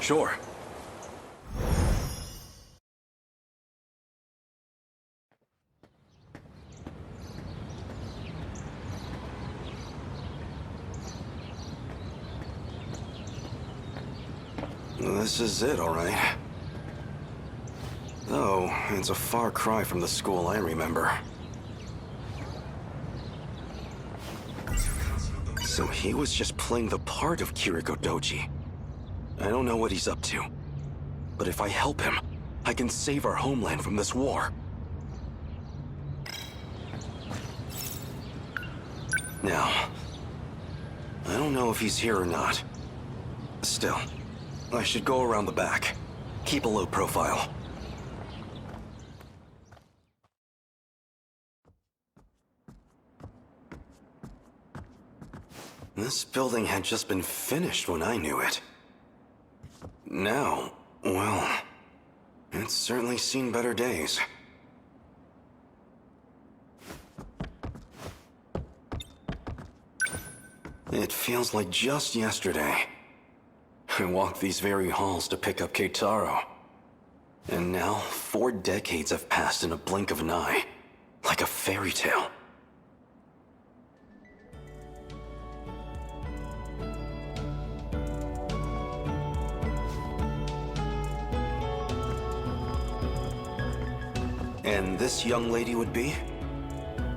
Sure. This is it, all right. Though, it's a far cry from the school I remember. So he was just playing the part of Kiriko Doji. I don't know what he's up to. But if I help him, I can save our homeland from this war. Now, I don't know if he's here or not. Still, I should go around the back. Keep a low profile. This building had just been finished when I knew it. Now, well, it's certainly seen better days. It feels like just yesterday. I walked these very halls to pick up Keitaro. And now, 4 decades have passed in a blink of an eye. Like a fairy tale. And this young lady would be?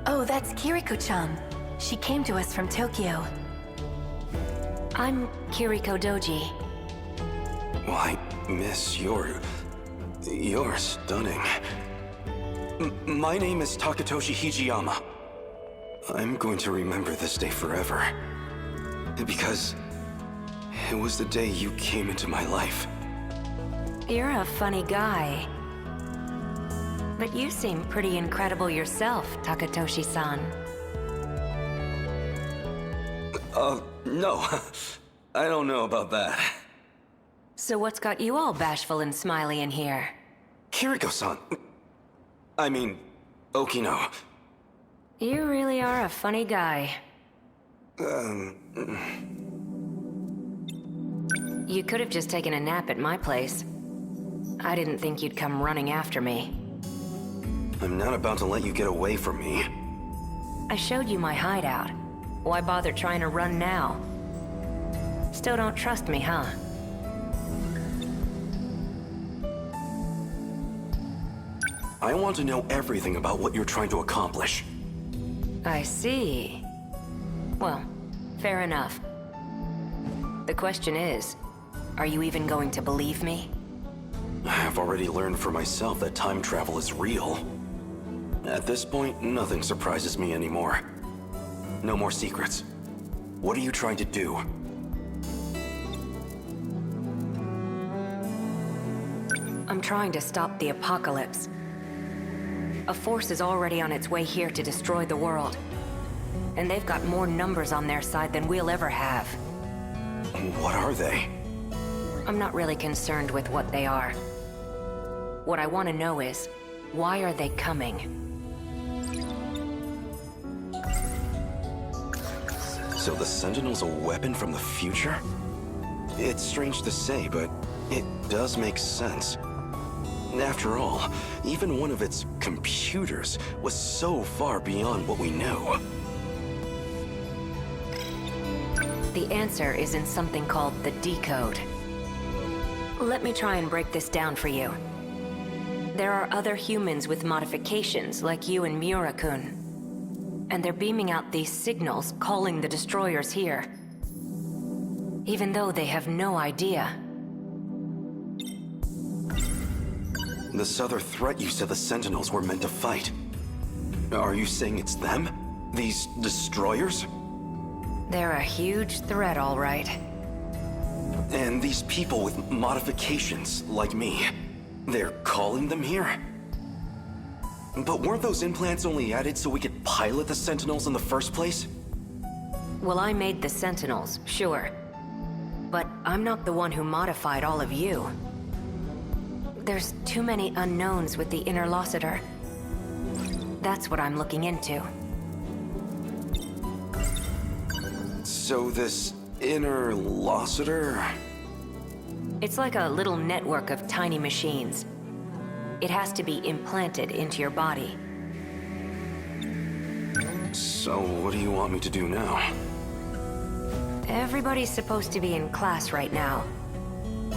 Oh, that's Kiriko-chan. She came to us from Tokyo. I'm Kiriko Doji. Why, miss, you're stunning. My name is Takatoshi Hijiyama. I'm going to remember this day forever. Because it was the day you came into my life. You're a funny guy. But you seem pretty incredible yourself, Takatoshi-san. No. I don't know about that. So what's got you all bashful and smiley in here? Kiriko-san. I mean, Okino. You really are a funny guy. You could have just taken a nap at my place. I didn't think you'd come running after me. I'm not about to let you get away from me. I showed you my hideout. Why bother trying to run now? Still don't trust me, huh? I want to know everything about what you're trying to accomplish. I see. Well, fair enough. The question is, are you even going to believe me? I've already learned for myself that time travel is real. At this point, nothing surprises me anymore. No more secrets. What are you trying to do? I'm trying to stop the apocalypse. A force is already on its way here to destroy the world. And they've got more numbers on their side than we'll ever have. What are they? I'm not really concerned with what they are. What I want to know is, why are they coming? So the Sentinel's a weapon from the future? It's strange to say, but it does make sense. After all, even one of its computers was so far beyond what we knew. The answer is in something called the decode. Let me try and break this down for you. There are other humans with modifications like you and Miura-kun. And they're beaming out these signals calling the destroyers here. Even though they have no idea. This other threat you said the Sentinels were meant to fight. Are you saying it's them? These destroyers? They're a huge threat, all right. And these people with modifications, like me, they're calling them here? But weren't those implants only added so we could pilot the Sentinels in the first place? Well, I made the Sentinels, sure. But I'm not the one who modified all of you. There's too many unknowns with the Interlocutor. That's what I'm looking into. So this Interlocutor... It's like a little network of tiny machines. It has to be implanted into your body. So, what do you want me to do now? Everybody's supposed to be in class right now.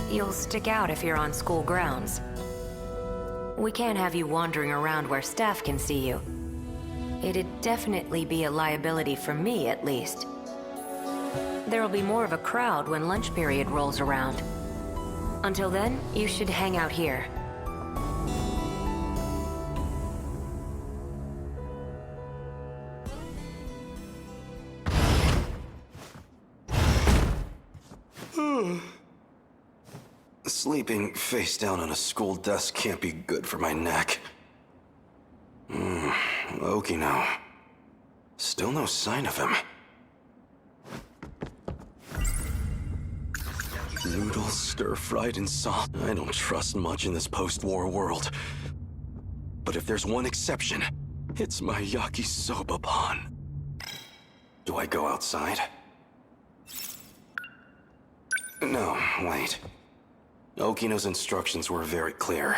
You'll stick out if you're on school grounds. We can't have you wandering around where staff can see you. It'd definitely be a liability for me, at least. There'll be more of a crowd when lunch period rolls around. Until then, you should hang out here. Sleeping face down on a school desk can't be good for my neck. Okino. Still no sign of him. Noodles stir-fried in salt. I don't trust much in this post-war world. But if there's one exception, it's my Yakisoba Pan. Do I go outside? No, wait. Okino's instructions were very clear.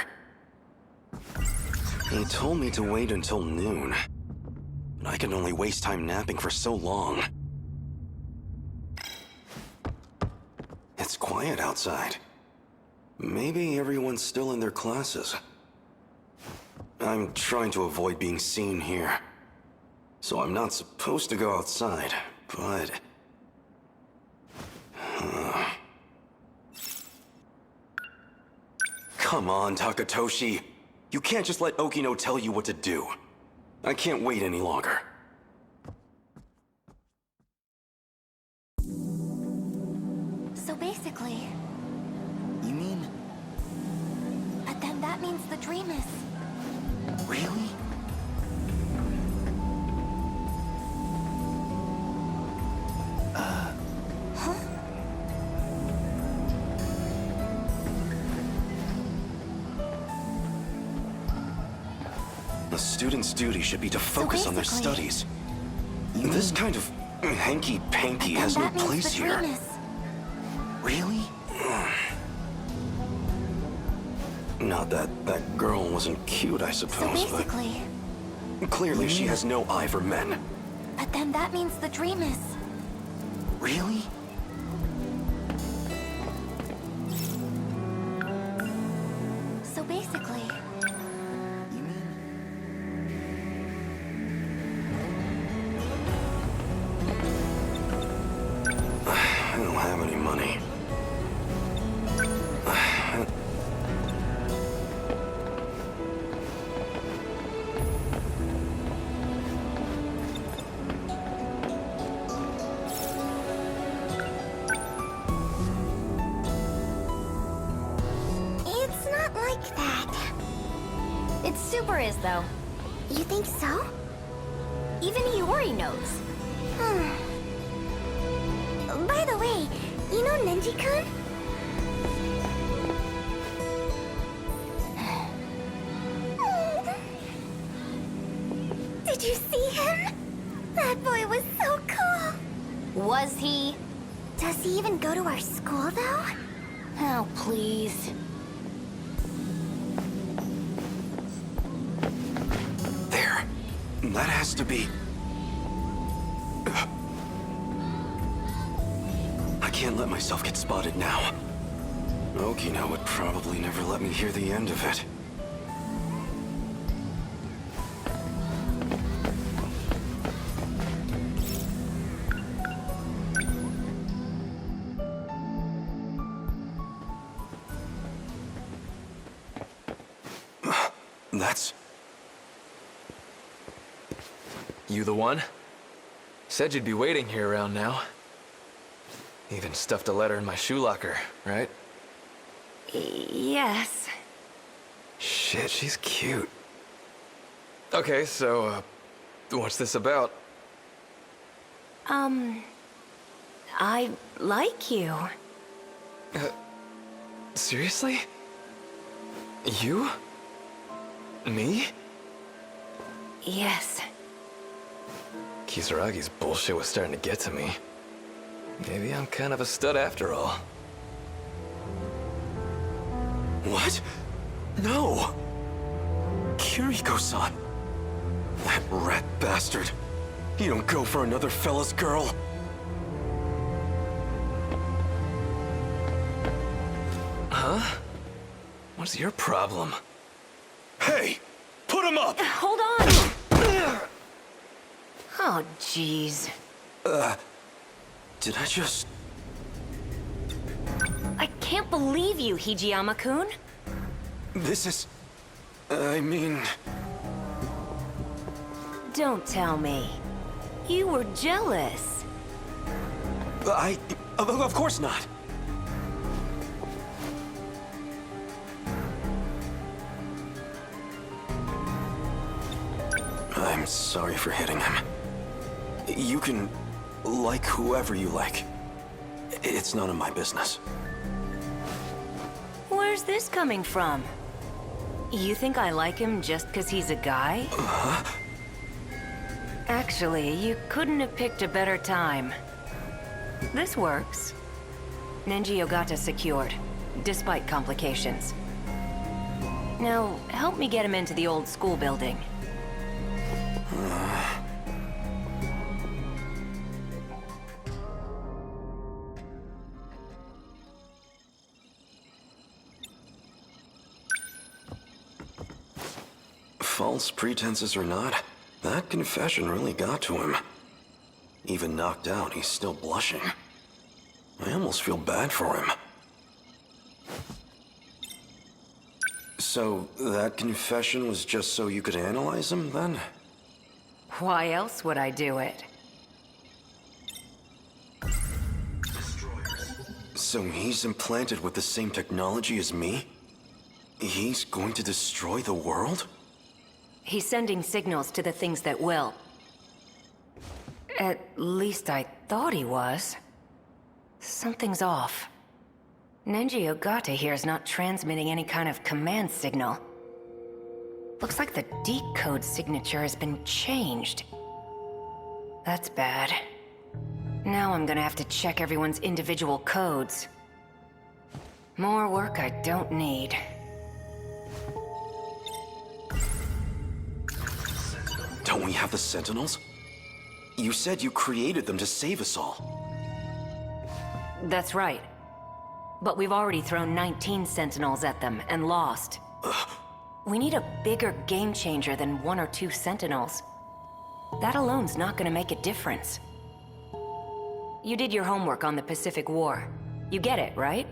He told me to wait until noon. But I can only waste time napping for so long. It's quiet outside. Maybe everyone's still in their classes. I'm trying to avoid being seen here. So I'm not supposed to go outside, but... Come on, Takatoshi. You can't just let Okino tell you what to do. I can't wait any longer. So basically... You mean... But then that means the dream is... Really? Huh? A student's duty should be to focus on their basically- studies. This kind of hanky-panky And has no that means place the here. dream is... Really? Not that that girl wasn't cute, I So suppose, basically... but clearly she has no eye for men. But then that means the dream is... Really? So basically... You mean... I don't have any money. It's not like that. It super is, though. You think so? Even Iori knows. By the way, you know Nenji-kun? Did you see him? That boy was so cool. Was he? Does he even go to our school, though? Oh, please. There. That has to be... I can't let myself get spotted now. Okino would probably never let me hear the end of it. That's... You the one? Said you'd be waiting here around now. Even stuffed a letter in my shoe locker, right? Yes. Shit, she's cute. Okay, so, what's this about? I like you. Seriously? You? Me? Yes. Kisaragi's bullshit was starting to get to me. Maybe I'm kind of a stud after all. What? No! Kiriko-san. That rat bastard. You don't go for another fella's girl. Huh? What's your problem? Hey! Put him up! Hold on! Oh, jeez. Did I just... I can't believe you, Hijiyama-kun. This is... I mean... Don't tell me. You were jealous. Of course not. I'm sorry for hitting him. You can like whoever you like. It's none of my business. Where's this coming from? You think I like him just because he's a guy? Actually, you couldn't have picked a better time. This works. Nenji Ogata secured, despite complications. Now, help me get him into the old school building. False pretenses or not, that confession really got to him. Even knocked out, he's still blushing. I almost feel bad for him. So, that confession was just so you could analyze him, then? Why else would I do it? So he's implanted with the same technology as me? He's going to destroy the world? He's sending signals to the things that will. At least I thought he was. Something's off. Nenji Ogata here is not transmitting any kind of command signal. Looks like the decode signature has been changed. That's bad. Now I'm gonna have to check everyone's individual codes. More work I don't need. Don't we have the Sentinels? You said you created them to save us all. That's right. But we've already thrown 19 Sentinels at them and lost. We need a bigger game changer than 1 or 2 Sentinels. That alone's not gonna make a difference. You did your homework on the Pacific War. You get it, right?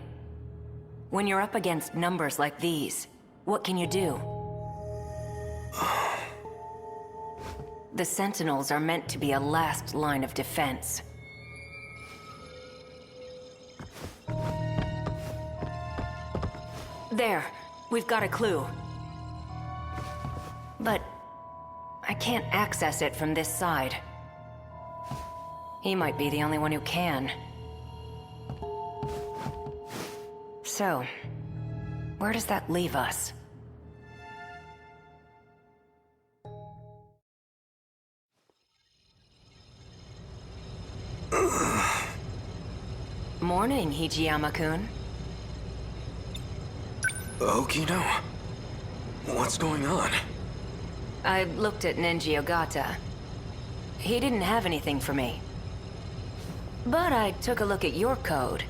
When you're up against numbers like these, what can you do? The Sentinels are meant to be a last line of defense. There, we've got a clue. But I can't access it from this side. He might be the only one who can. So, where does that leave us? Morning, Hijiyama-kun. Okino? What's going on? I looked at Nenji Ogata. He didn't have anything for me. But I took a look at your code.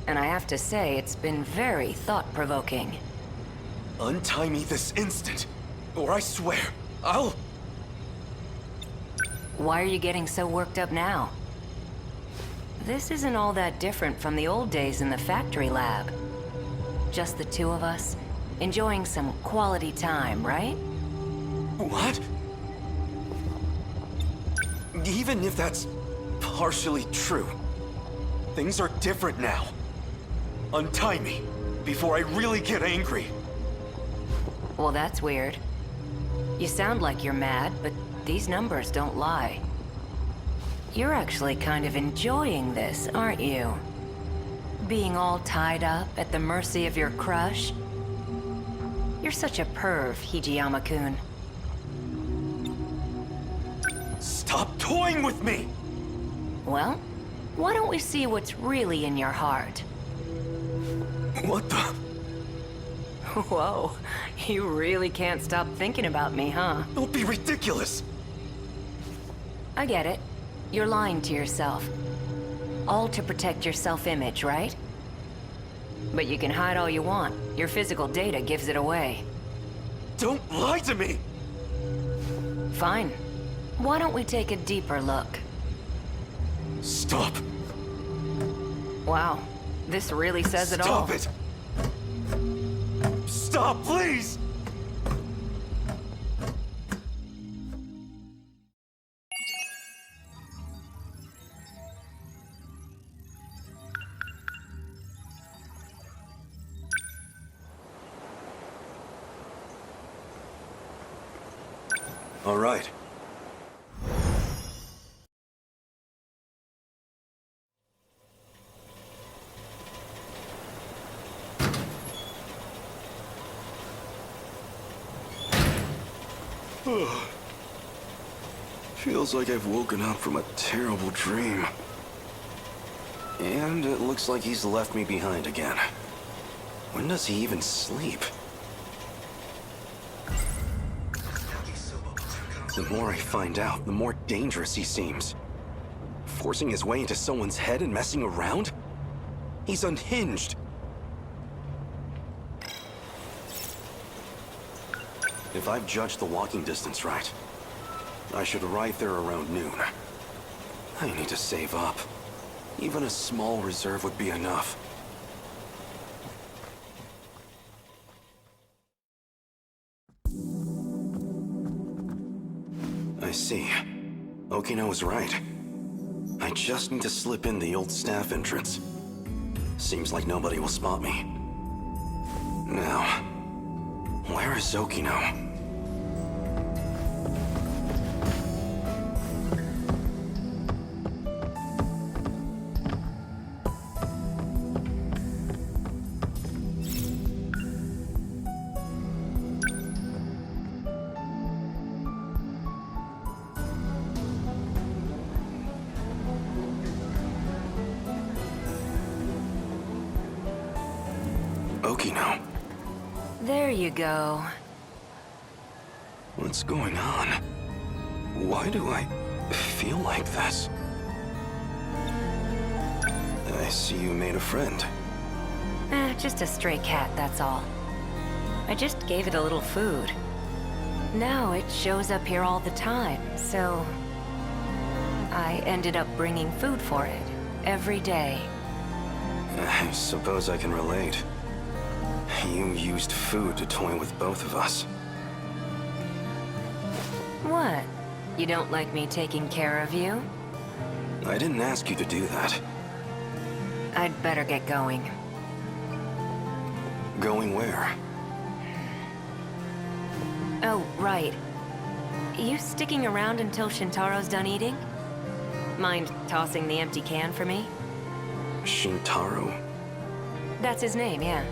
And I have to say, it's been very thought-provoking. Untie me this instant, or I swear, I'll... Why are you getting so worked up now? This isn't all that different from the old days in the factory lab. Just the two of us, enjoying some quality time, right? What? Even if that's partially true, things are different now. Untie me, before I really get angry. Well, that's weird. You sound like you're mad, but these numbers don't lie. You're actually kind of enjoying this, aren't you? Being all tied up at the mercy of your crush? You're such a perv, Hijiyama-kun. Stop toying with me! Well, why don't we see what's really in your heart? What the... Whoa, you really can't stop thinking about me, huh? Don't be ridiculous! I get it. You're lying to yourself. All to protect your self-image, right? But you can hide all you want. Your physical data gives it away. Don't lie to me! Fine. Why don't we take a deeper look? Stop! Wow, this really says it all. Stop it! Stop, please! All right. Feels like I've woken up from a terrible dream. And it looks like he's left me behind again. When does he even sleep? The more I find out, the more dangerous he seems. Forcing his way into someone's head and messing around? He's unhinged. If I've judged the walking distance right, I should arrive there around noon. I need to save up. Even a small reserve would be enough. I see. Okino was right. I just need to slip in the old staff entrance. Seems like nobody will spot me. Now, where is Okino? Okino. There you go. What's going on? Why do I feel like this? I see you made a friend. Just a stray cat, that's all. I just gave it a little food. Now it shows up here all the time, so... I ended up bringing food for it, every day. I suppose I can relate. You used food to toy with both of us. What? You don't like me taking care of you? I didn't ask you to do that. I'd better get going. Going where? Oh, right. You sticking around until Shintaro's done eating? Mind tossing the empty can for me? Shintaro? That's his name, yeah.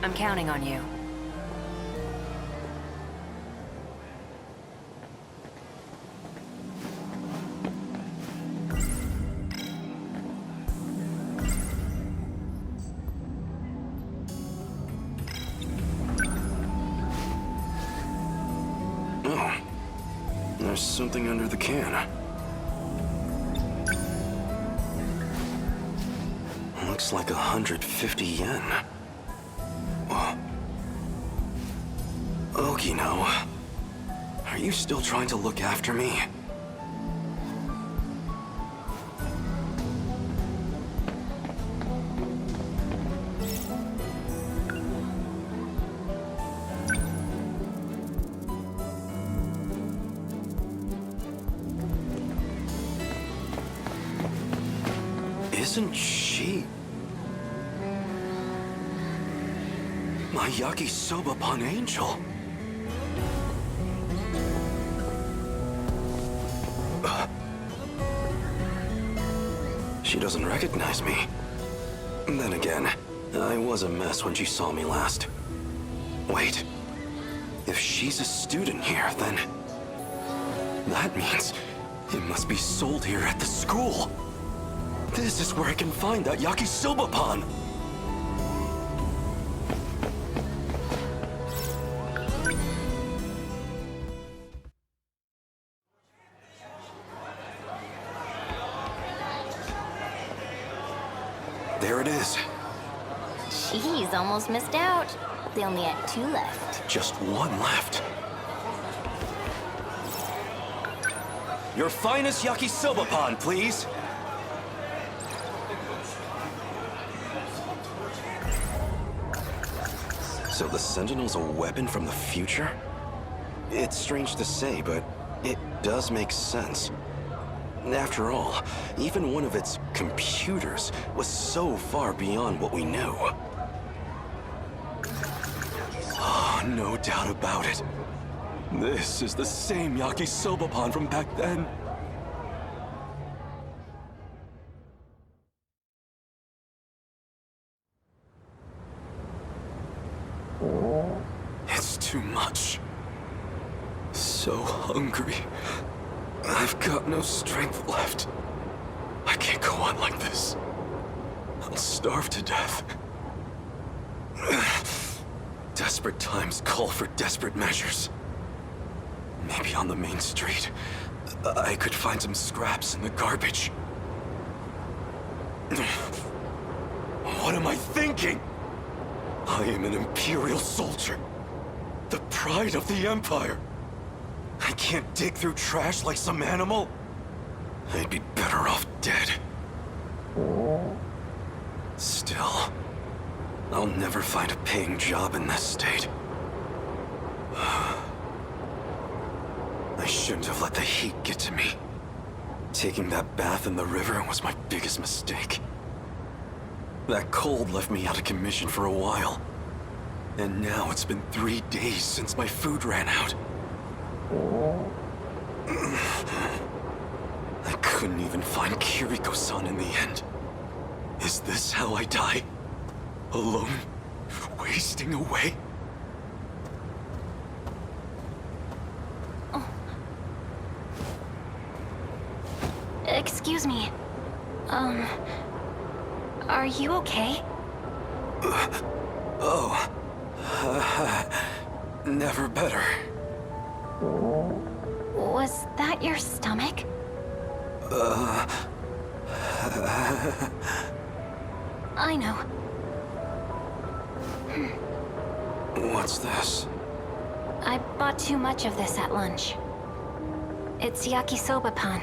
I'm counting on you. Oh. There's something under the can. Looks like 150 yen. Whoa. Okino. Are you still trying to look after me? Isn't she... my Yakisoba Pan Angel? She doesn't recognize me. Then again, I was a mess when she saw me last. Wait. If she's a student here, then... that means it must be sold here at the school. This is where I can find that Yakisoba Pan. There it is. Jeez, almost missed out. They only had 2 left. Just one left. Your finest Yakisoba Pan, please. So the Sentinel's a weapon from the future? It's strange to say, but it does make sense. After all, even one of its computers was so far beyond what we knew. Oh, no doubt about it. This is the same Yakisoba Pan from back then. It's too much. So hungry. I've got no strength left. I can't go on like this. I'll starve to death. Desperate times call for desperate measures. Maybe on the main street, I could find some scraps in the garbage. What am I thinking? I am an Imperial soldier. The pride of the Empire. I can't dig through trash like some animal. I'd be better off dead. Still, I'll never find a paying job in this state. I shouldn't have let the heat get to me. Taking that bath in the river was my biggest mistake. That cold left me out of commission for a while. And now it's been 3 days since my food ran out. I couldn't even find Kiriko-san in the end. Is this how I die? Alone? Wasting away? Excuse me. Are you okay? Never better. Was that your stomach? I know. What's this? I bought too much of this at lunch. It's yakisoba pan.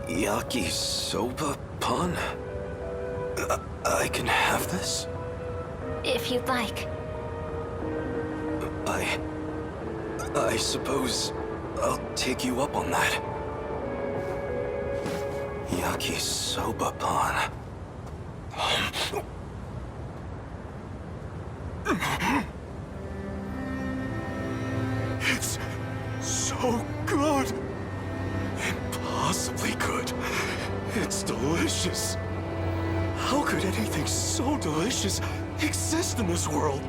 Yakisoba Pan? I can have this? If you'd like. I suppose I'll take you up on that. Yakisoba Pan. It's so good. Impossibly good. It's delicious. How could anything so delicious exist in this world?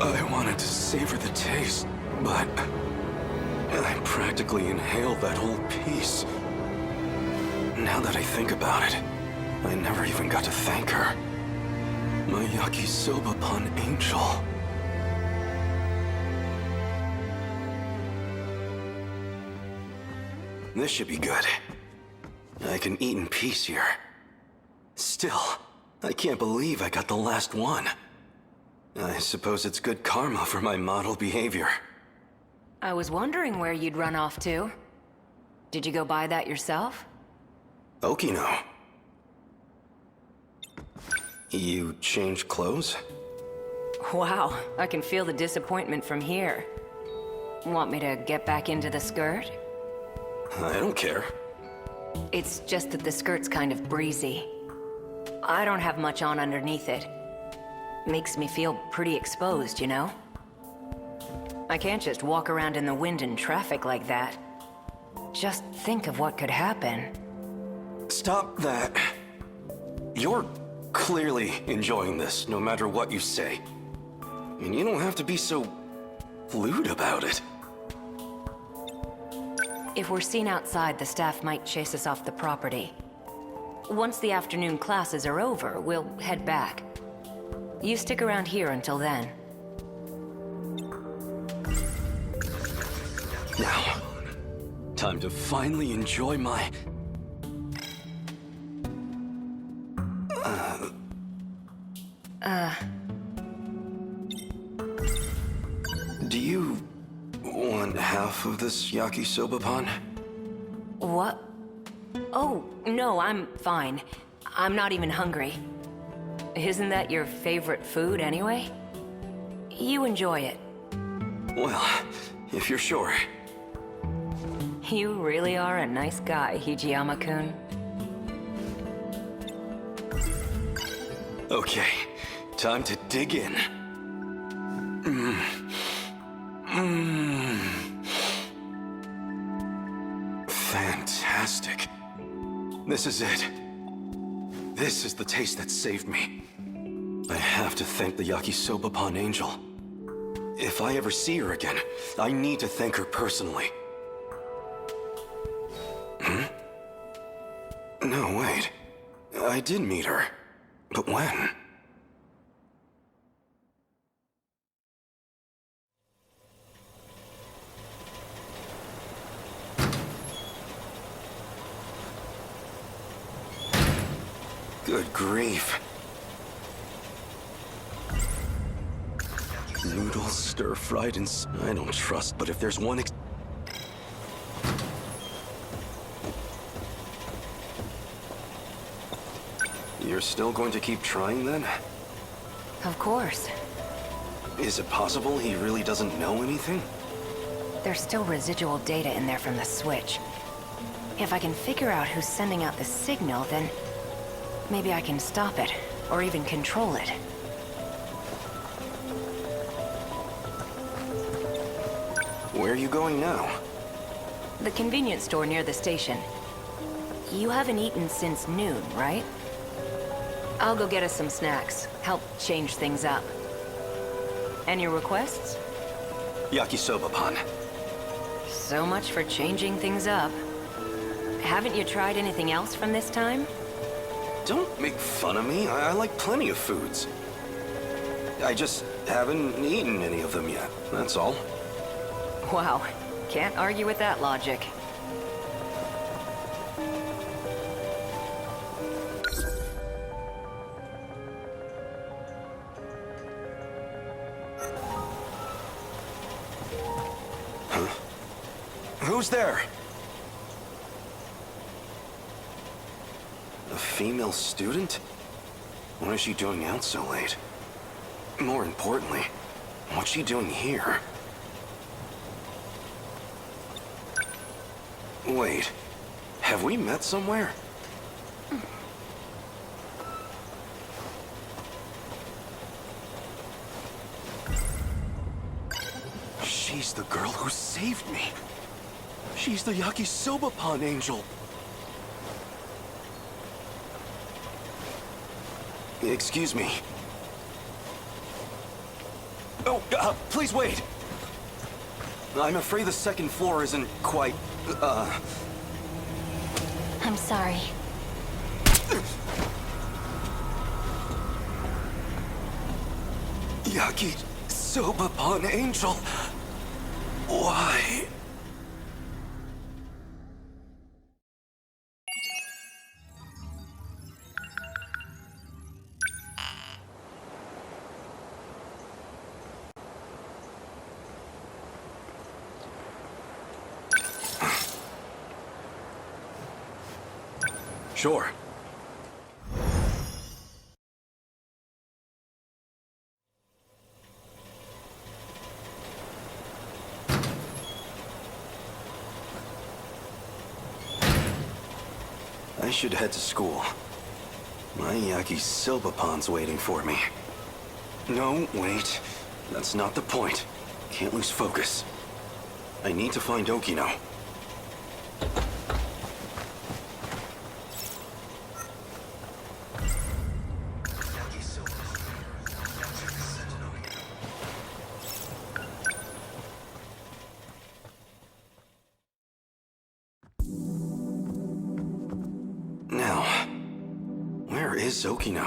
I wanted to savor the taste, but I practically inhaled that whole piece. Now that I think about it, I never even got to thank her. My Yakisoba Pan Angel. This should be good. I can eat in peace here. Still, I can't believe I got the last one. I suppose it's good karma for my model behavior. I was wondering where you'd run off to. Did you go buy that yourself? Okino. You changed clothes? Wow, I can feel the disappointment from here. Want me to get back into the skirt? I don't care. It's just that the skirt's kind of breezy. I don't have much on underneath it. Makes me feel pretty exposed, you know? I can't just walk around in the wind and traffic like that. Just think of what could happen. Stop that. You're clearly enjoying this, no matter what you say. And you don't have to be so lewd about it. If we're seen outside, the staff might chase us off the property. Once the afternoon classes are over, we'll head back. You stick around here until then. Time to finally enjoy my... Do you want half of this yakisoba pan? What? Oh, no, I'm fine. I'm not even hungry. Isn't that your favorite food anyway? You enjoy it. Well, if you're sure. You really are a nice guy, Hijiyama-kun. Okay, time to dig in. Fantastic. This is it. This is the taste that saved me. I have to thank the Yakisoba Pan Angel. If I ever see her again, I need to thank her personally. No, wait. I did meet her. But when? Good grief. Noodles stir-fried and I don't trust, but if there's one You're still going to keep trying then? Of course. Is it possible he really doesn't know anything? There's still residual data in there from the switch. If I can figure out who's sending out the signal, then maybe I can stop it, or even control it. Where are you going now? The convenience store near the station. You haven't eaten since noon, right? I'll go get us some snacks. Help change things up. And your requests? Yakisoba Pan. So much for changing things up. Haven't you tried anything else from this time? Don't make fun of me. I like plenty of foods. I just haven't eaten any of them yet, that's all. Wow, can't argue with that logic. Who's there? A female student? What is she doing out so late? More importantly, what's she doing here? Wait, have we met somewhere? She's the girl who saved me. She's the Yakisoba Pan Angel. Excuse me. Oh, please wait. I'm afraid the second floor isn't quite, I'm sorry. Yakisoba Pan Angel. Why? Sure. I should head to school. My Yakisoba Pan's waiting for me. No, wait. That's not the point. Can't lose focus. I need to find Okino. Now, where is Okino?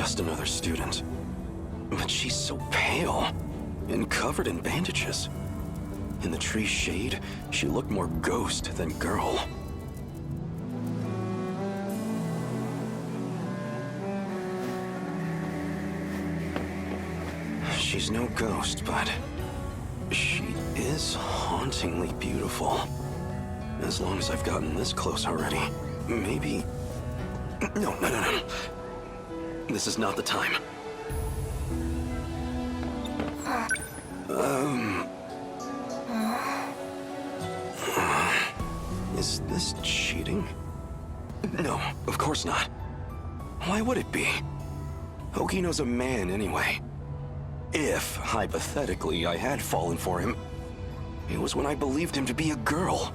just another student. But she's so pale and covered in bandages. In the tree's shade, she looked more ghost than girl. She's no ghost, but she is hauntingly beautiful. As long as I've gotten this close already, maybe... No. This is not the time. Is this cheating? No, of course not. Why would it be? Okino's a man anyway. If, hypothetically, I had fallen for him, it was when I believed him to be a girl.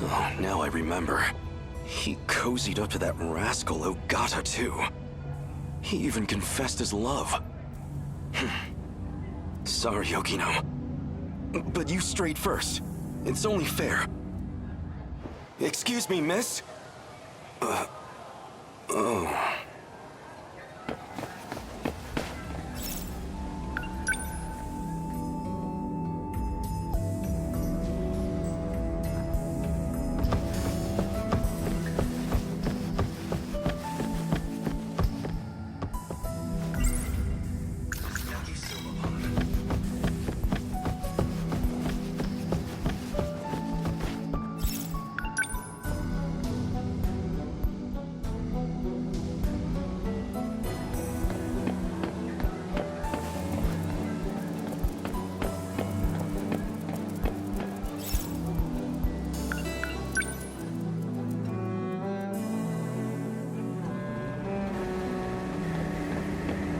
Oh, now I remember. He cozied up to that rascal Ogata, too. He even confessed his love. Sorry, Okino. But you straight first. It's only fair. Excuse me, miss? Oh.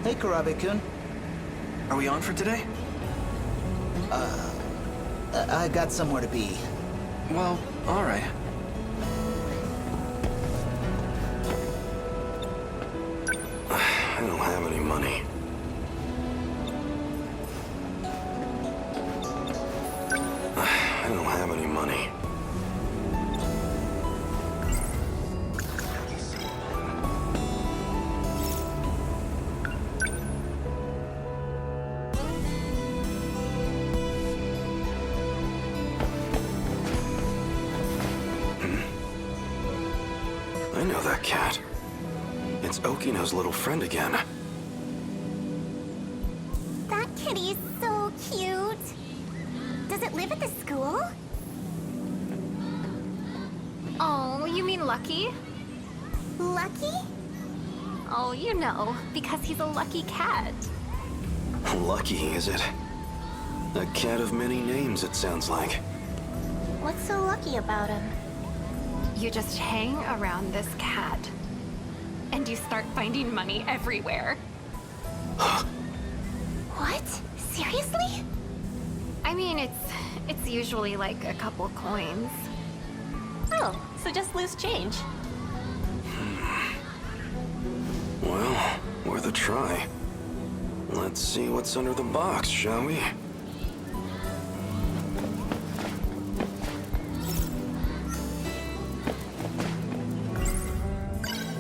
Hey, Karabe-kun. Are we on for today? I got somewhere to be. Well, alright. I don't have any money. I don't have any money. I know that cat. It's Okino's little friend again. That kitty is so cute. Does it live at the school? Oh, you mean Lucky? Lucky? Oh, you know, because he's a lucky cat. Lucky, is it? A cat of many names, it sounds like. What's so lucky about him? You just hang around this cat, and you start finding money everywhere. What? Seriously? I mean, it's usually like a couple coins. Oh, so just loose change. Well, worth a try. Let's see what's under the box, shall we?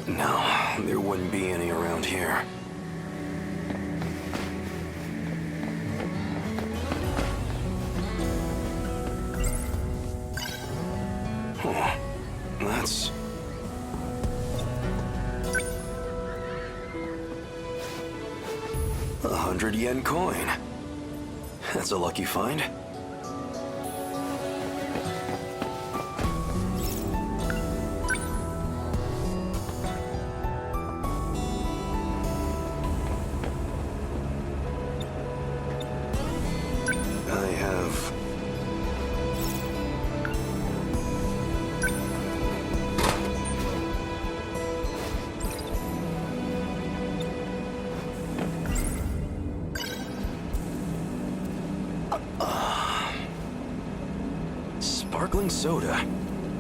No, there wouldn't be any around here. Oh, that's... a 100-yen coin. That's a lucky find. I have... sparkling soda.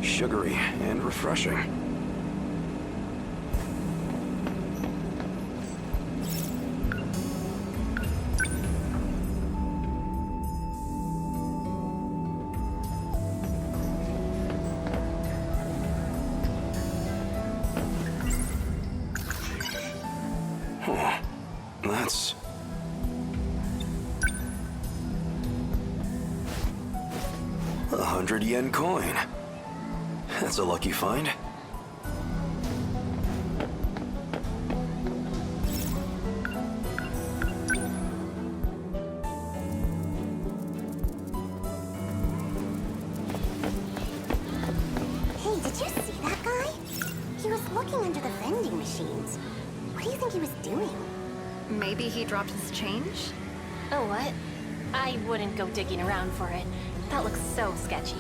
Sugary and refreshing. yen coin. That's a lucky find. Hey, did you see that guy? He was looking under the vending machines. What do you think he was doing? Maybe he dropped his change? Oh, what? I wouldn't go digging around for it. That looks so sketchy.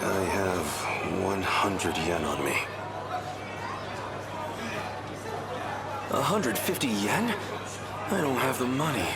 I have 100 yen on me. 150 yen? I don't have the money.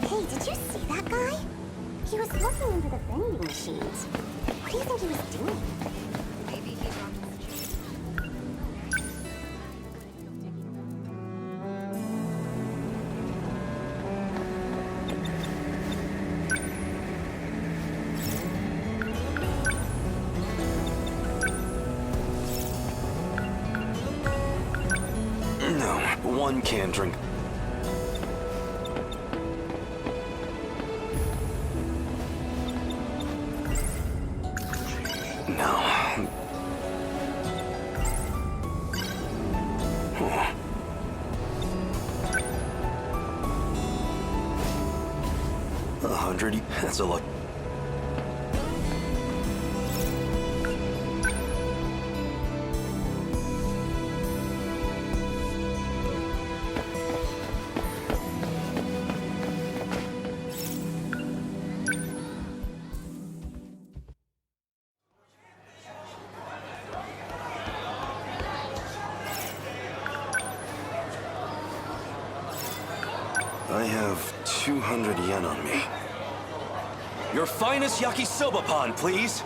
Hey, did you see that guy? He was looking under the vending machines. What do you think he was doing? Maybe he dropped his change. No, one can drink. No. Oh. $100? That's a lot. I have 200 yen on me. Your finest Yakisoba Pan, please!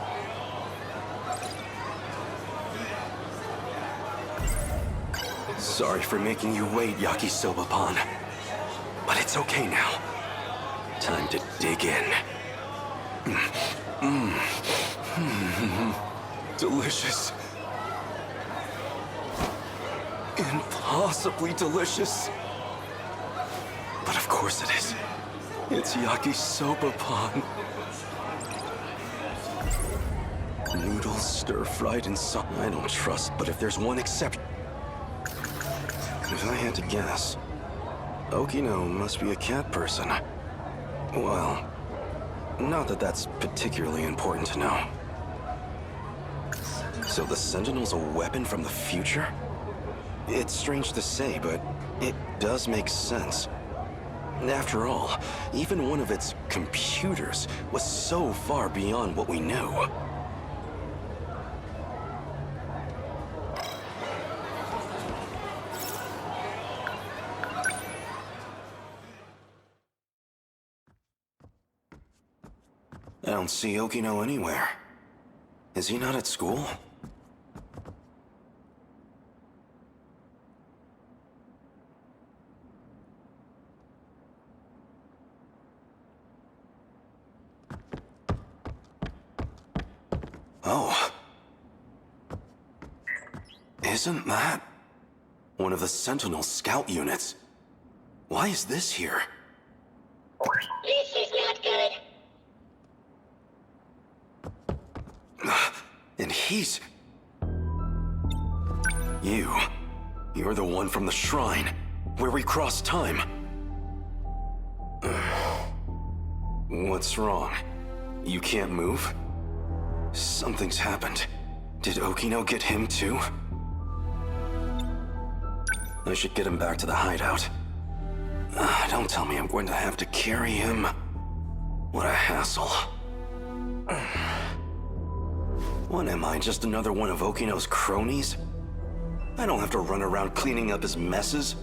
Sorry for making you wait, Yakisoba Pan. But it's okay now. Time to dig in. Delicious. Impossibly delicious. But of course it is. It's Yakisoba Pan. Noodles stir-fried in salt. I don't trust, but if there's one exception... If I had to guess, Okino must be a cat person. Well, not that that's particularly important to know. So the Sentinel's a weapon from the future? It's strange to say, but it does make sense. After all, even one of its computers was so far beyond what we knew. I don't see Okino anywhere. Is he not at school? Oh. Isn't that one of the Sentinel scout units? Why is this here? This is not good. And he's... You're the one from the shrine, where we crossed time. What's wrong? You can't move? Something's happened. Did Okino get him too? I should get him back to the hideout. Don't tell me I'm going to have to carry him. What a hassle. What am I, just another one of Okino's cronies? I don't have to run around cleaning up his messes.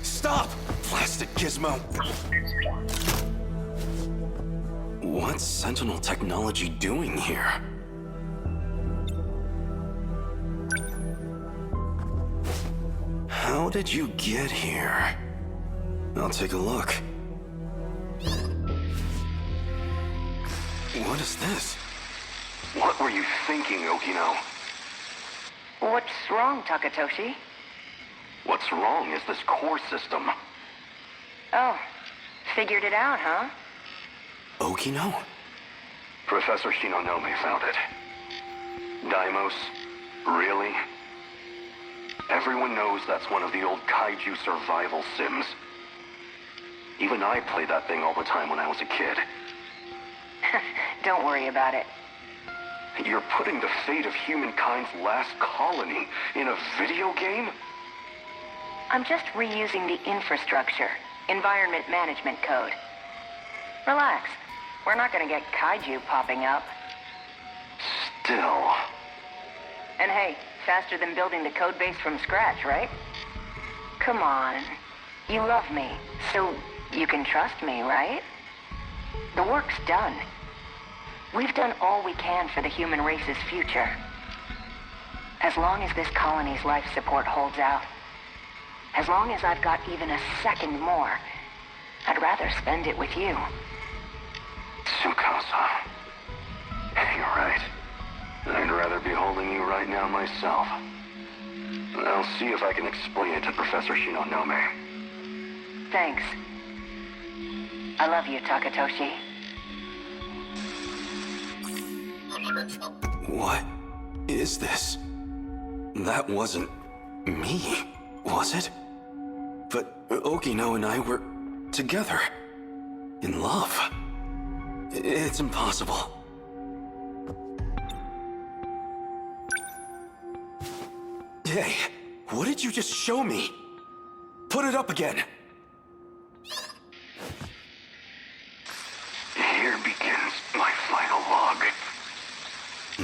Stop! Plastic gizmo! What's Sentinel technology doing here? How did you get here? I'll take a look. What is this? What were you thinking, Okino? What's wrong, Takatoshi? What's wrong is this core system. Oh, figured it out, huh? Okino? Professor Shinonome found it. Daimos? Really? Everyone knows that's one of the old Kaiju survival sims. Even I played that thing all the time when I was a kid. Don't worry about it. You're putting the fate of humankind's last colony in a video game? I'm just reusing the infrastructure, environment management code. Relax. We're not gonna get Kaiju popping up. Still. And hey, faster than building the code base from scratch, right? Come on. You love me, so you can trust me, right? The work's done. We've done all we can for the human race's future. As long as this colony's life support holds out, as long as I've got even a second more, I'd rather spend it with you. Tsukasa. You're right. I'd rather be holding you right now myself. I'll see if I can explain it to Professor Shinonome. Thanks. I love you, Takatoshi. What is this? That wasn't me, was it? But Okino and I were together. In love. It's impossible. Hey, what did you just show me? Put it up again. Here begins my final log.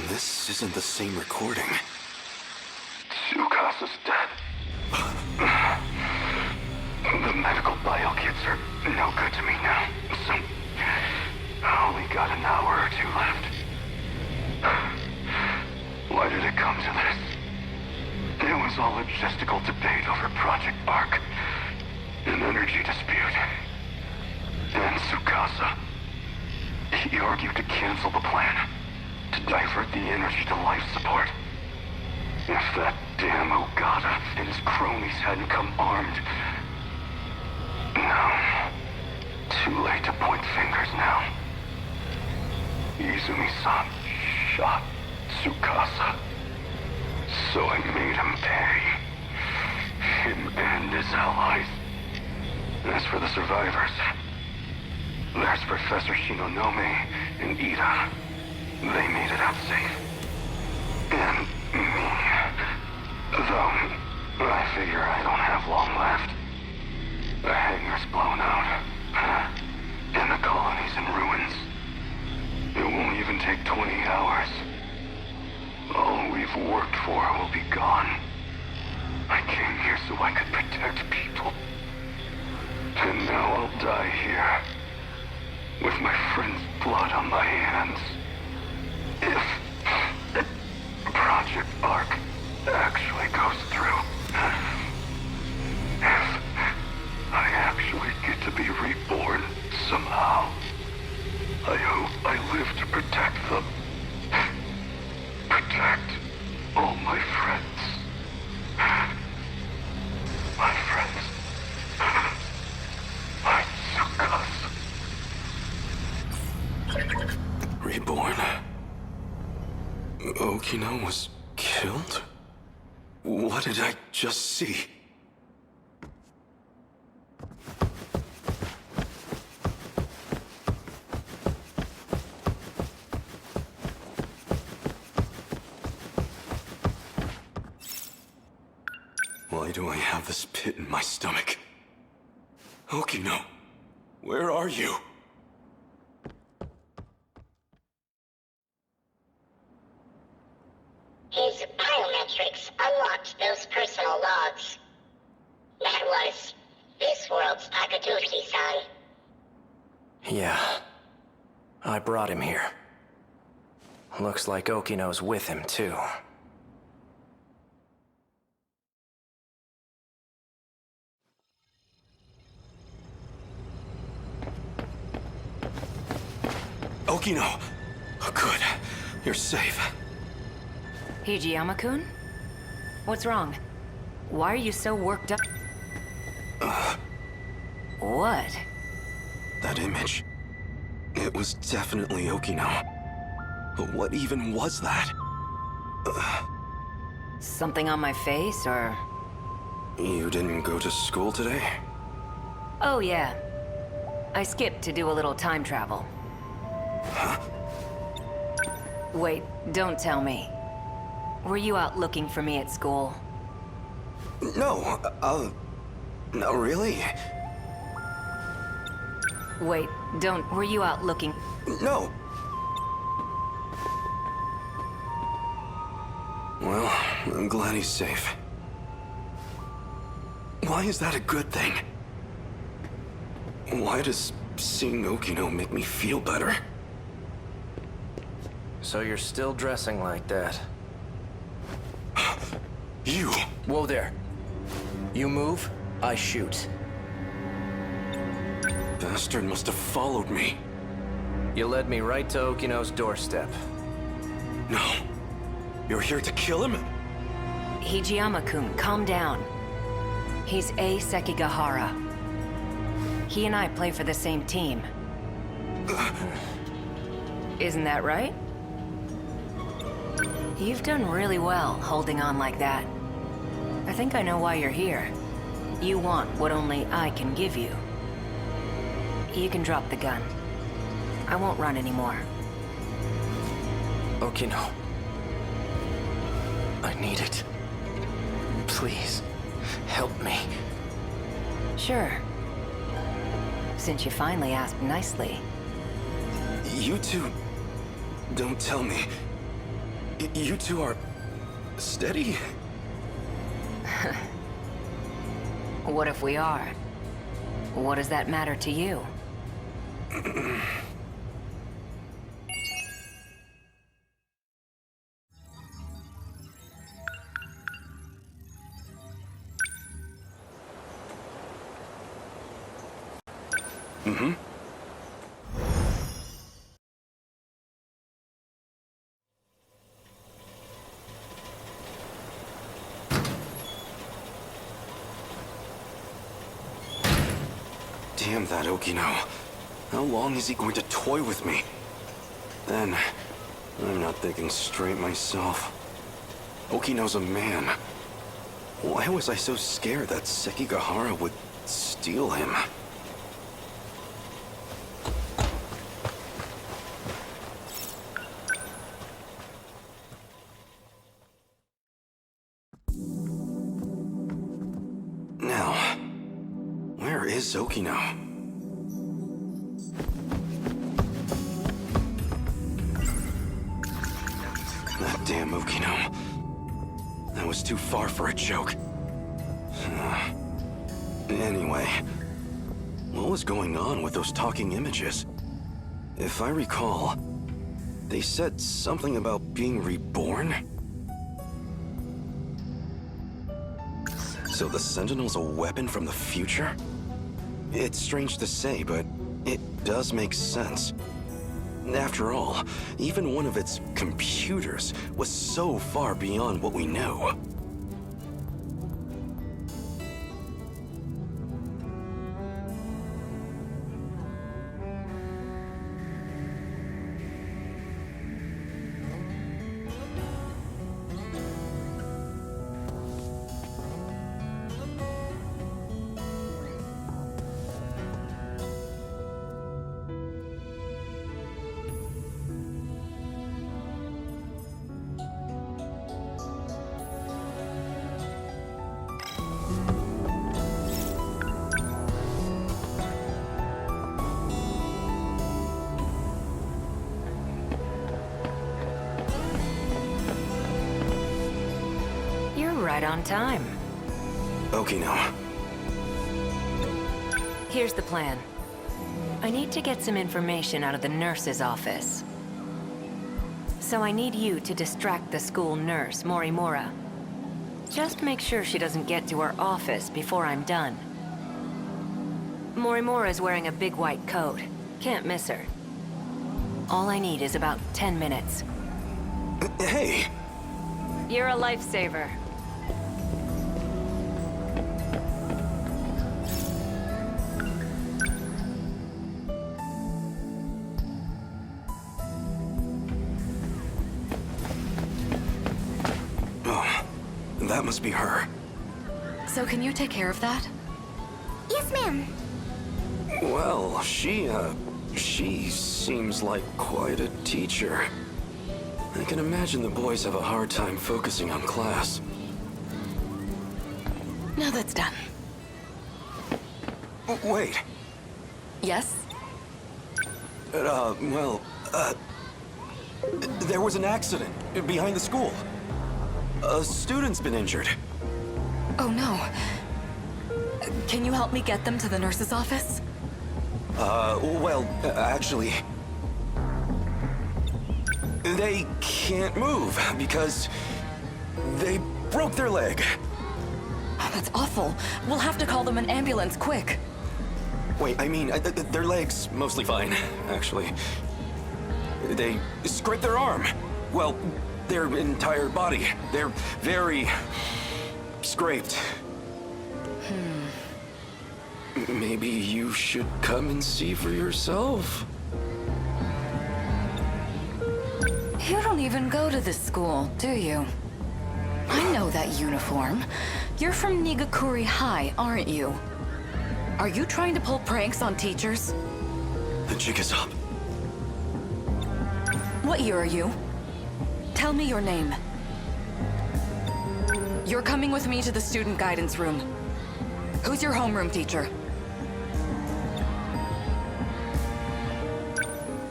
This isn't the same recording. Tsukasa's dead. The medical bio kits are no good to me now, so I only got an hour or two left. Why did it come to this? It was all logistical debate over Project Arc, an energy dispute. And Tsukasa, he argued to cancel the plan, to divert the energy to life support. If that damn Ogata and his cronies hadn't come armed... No. Too late to point fingers now. Izumi-san shot Tsukasa. So I made him pay. Him and his allies. As for the survivors, there's Professor Shinonome and Ida. They made it out safe. And me. Though, I figure I don't have long left. The hangar's blown out. And the colony's in ruins. It won't even take 20 hours. All we've worked for will be gone. I came here so I could protect people. And now I'll die here. With my friend's blood on my hands. If Project Arc actually goes through. If I actually get to be reborn somehow. I hope I live to protect them. Protect all my friends. My friends. My Tsukasa. Reborn. Okino was killed? What did I just see? do I have this pit in my stomach? Okino, where are you? His biometrics unlocked those personal logs. That was this world's Takatoshi-san. Yeah. I brought him here. Looks like Okino's with him, too. Okino! Oh, good. You're safe. Hijiyama-kun? What's wrong? Why are you so worked up? What? That image. It was definitely Okino. But what even was that? Something on my face, or...? You didn't go to school today? Oh, yeah. I skipped to do a little time travel. Huh? Wait, don't tell me. Were you out looking for me at school? No, no, really? Wait, don't... Were you out looking... No! Well, I'm glad he's safe. Why is that a good thing? Why does seeing Okino make me feel better? So you're still dressing like that. You! Whoa there. You move, I shoot. Bastard must have followed me. You led me right to Okino's doorstep. No. You're here to kill him? Hijiyama-kun, calm down. He's A. Sekigahara. He and I play for the same team. Isn't that right? You've done really well holding on like that. I think I know why you're here. You want what only I can give you. You can drop the gun. I won't run anymore. Okino. I need it. Please, help me. Sure. Since you finally asked nicely. You two... Don't tell me. You two are... steady? What if we are? What does that matter to you? Mm-hmm. Damn that Okino. How long is he going to toy with me? Then, I'm not thinking straight myself. Okino's a man. Why was I so scared that Sekigahara would steal him? Now, where is Okino? That damn Okino. That was too far for a joke. Anyway, what was going on with those talking images? If I recall, they said something about being reborn? So the Sentinel's a weapon from the future? It's strange to say, but it does make sense. After all, even one of its computers was so far beyond what we know. Right on time. Okino. Here's the plan. I need to get some information out of the nurse's office. So I need you to distract the school nurse, Morimura. Just make sure she doesn't get to her office before I'm done. Morimura's wearing a big white coat. Can't miss her. All I need is about 10 minutes. Hey! You're a lifesaver. Oh, that must be her. So can you take care of that? Yes, ma'am. Well, she seems like quite a teacher. I can imagine the boys have a hard time focusing on class. Now that's done. Wait. Yes? There was an accident behind the school. A student's been injured. Oh no. Can you help me get them to the nurse's office? Actually... They can't move because they broke their leg. Oh, that's awful. We'll have to call them an ambulance, quick. Wait, I mean, their leg's mostly fine, actually. They scraped their arm. Well, their entire body. They're very... scraped. Maybe you should come and see for yourself. You don't even go to this school, do you? I know that uniform. You're from Nigakuri High, aren't you? Are you trying to pull pranks on teachers? The jig is up. What year are you? Tell me your name. You're coming with me to the student guidance room. Who's your homeroom teacher?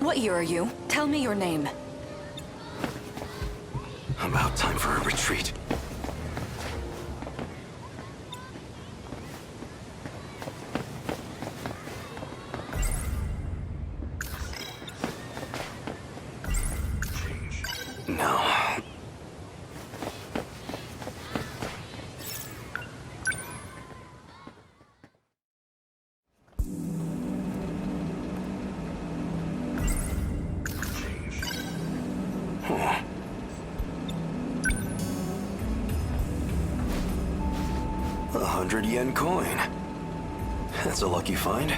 What year are you? Tell me your name. About time for a retreat. No. Huh. 100 yen coin. That's a lucky find.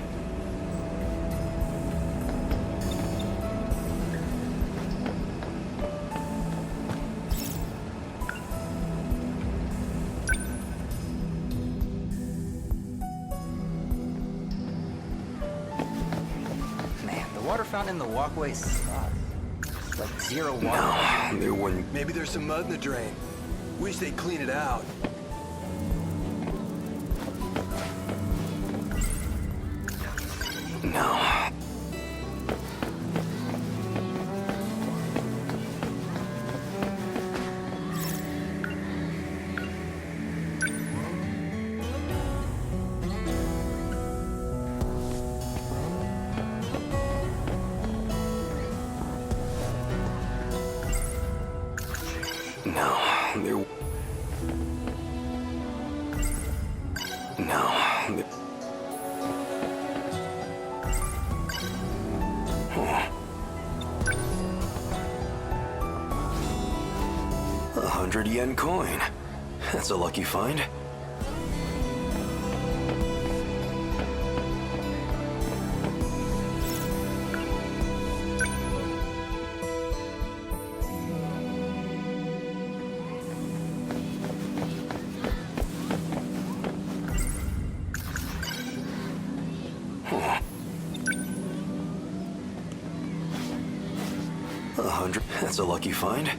Man, the water fountain in the walkway sucks. Like zero water. No, there wouldn't. Maybe there's some mud in the drain. Wish they'd clean it out. No. No, there... No, there... Huh. 100 yen coin. That's a lucky find. Huh. 100. That's a lucky find.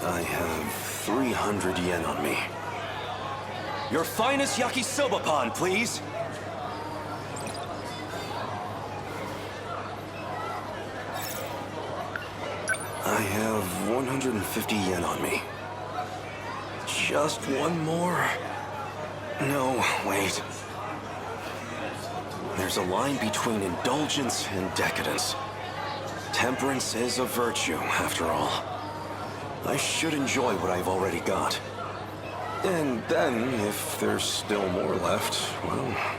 I have 300 yen on me. Your finest Yakisoba Pan, please. I have 150 yen on me. Just one more? No, wait. There's a line between indulgence and decadence. Temperance is a virtue, after all. I should enjoy what I've already got. And then, if there's still more left, well...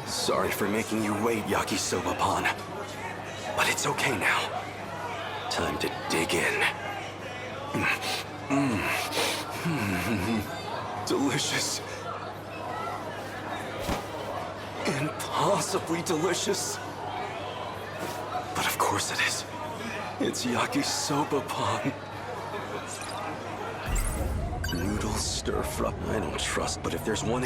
Sorry for making you wait, Yakisoba Pan. But it's okay now. Time to dig in. Delicious. Impossibly delicious. But of course it is. It's Yakisoba Pan. Noodle stir fry. I don't trust, but if there's one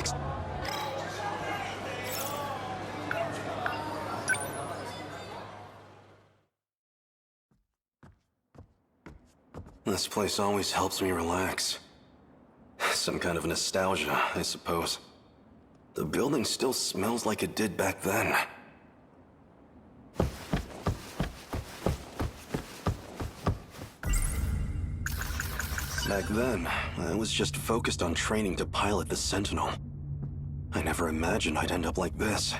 This place always helps me relax. Some kind of nostalgia, I suppose. The building still smells like it did back then. Back then, I was just focused on training to pilot the Sentinel. I never imagined I'd end up like this.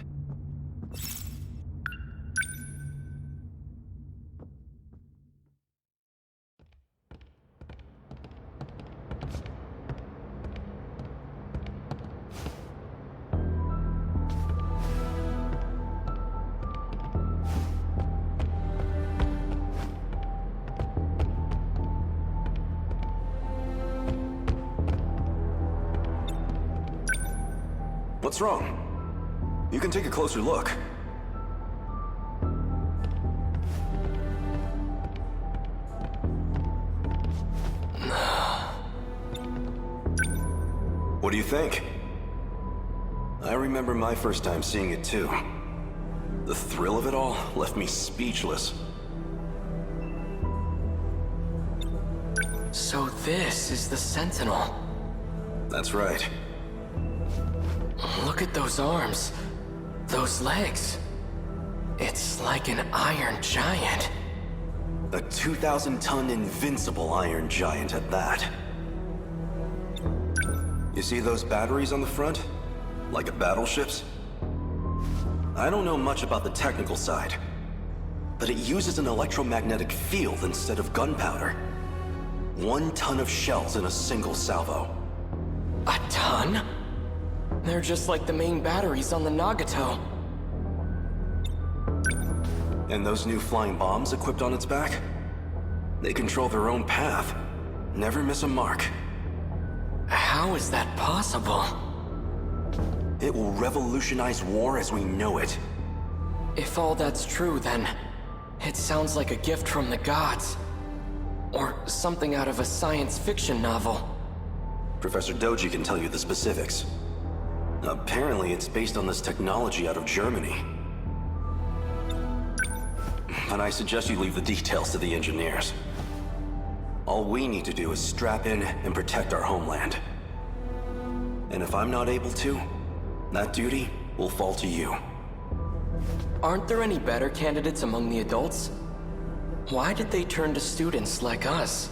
What's wrong? You can take a closer look. What do you think? I remember my first time seeing it too. The thrill of it all left me speechless. So this is the Sentinel. That's right. Look at those arms. Those legs. It's like an iron giant. A 2,000-ton invincible iron giant at that. You see those batteries on the front? Like a battleship's? I don't know much about the technical side, but it uses an electromagnetic field instead of gunpowder. 1 ton of shells in a single salvo. A ton? They're just like the main batteries on the Nagato. And those new flying bombs equipped on its back? They control their own path. Never miss a mark. How is that possible? It will revolutionize war as we know it. If all that's true, then it sounds like a gift from the gods. Or something out of a science fiction novel. Professor Doji can tell you the specifics. Apparently, it's based on this technology out of Germany. But I suggest you leave the details to the engineers. All we need to do is strap in and protect our homeland. And if I'm not able to, that duty will fall to you. Aren't there any better candidates among the adults? Why did they turn to students like us?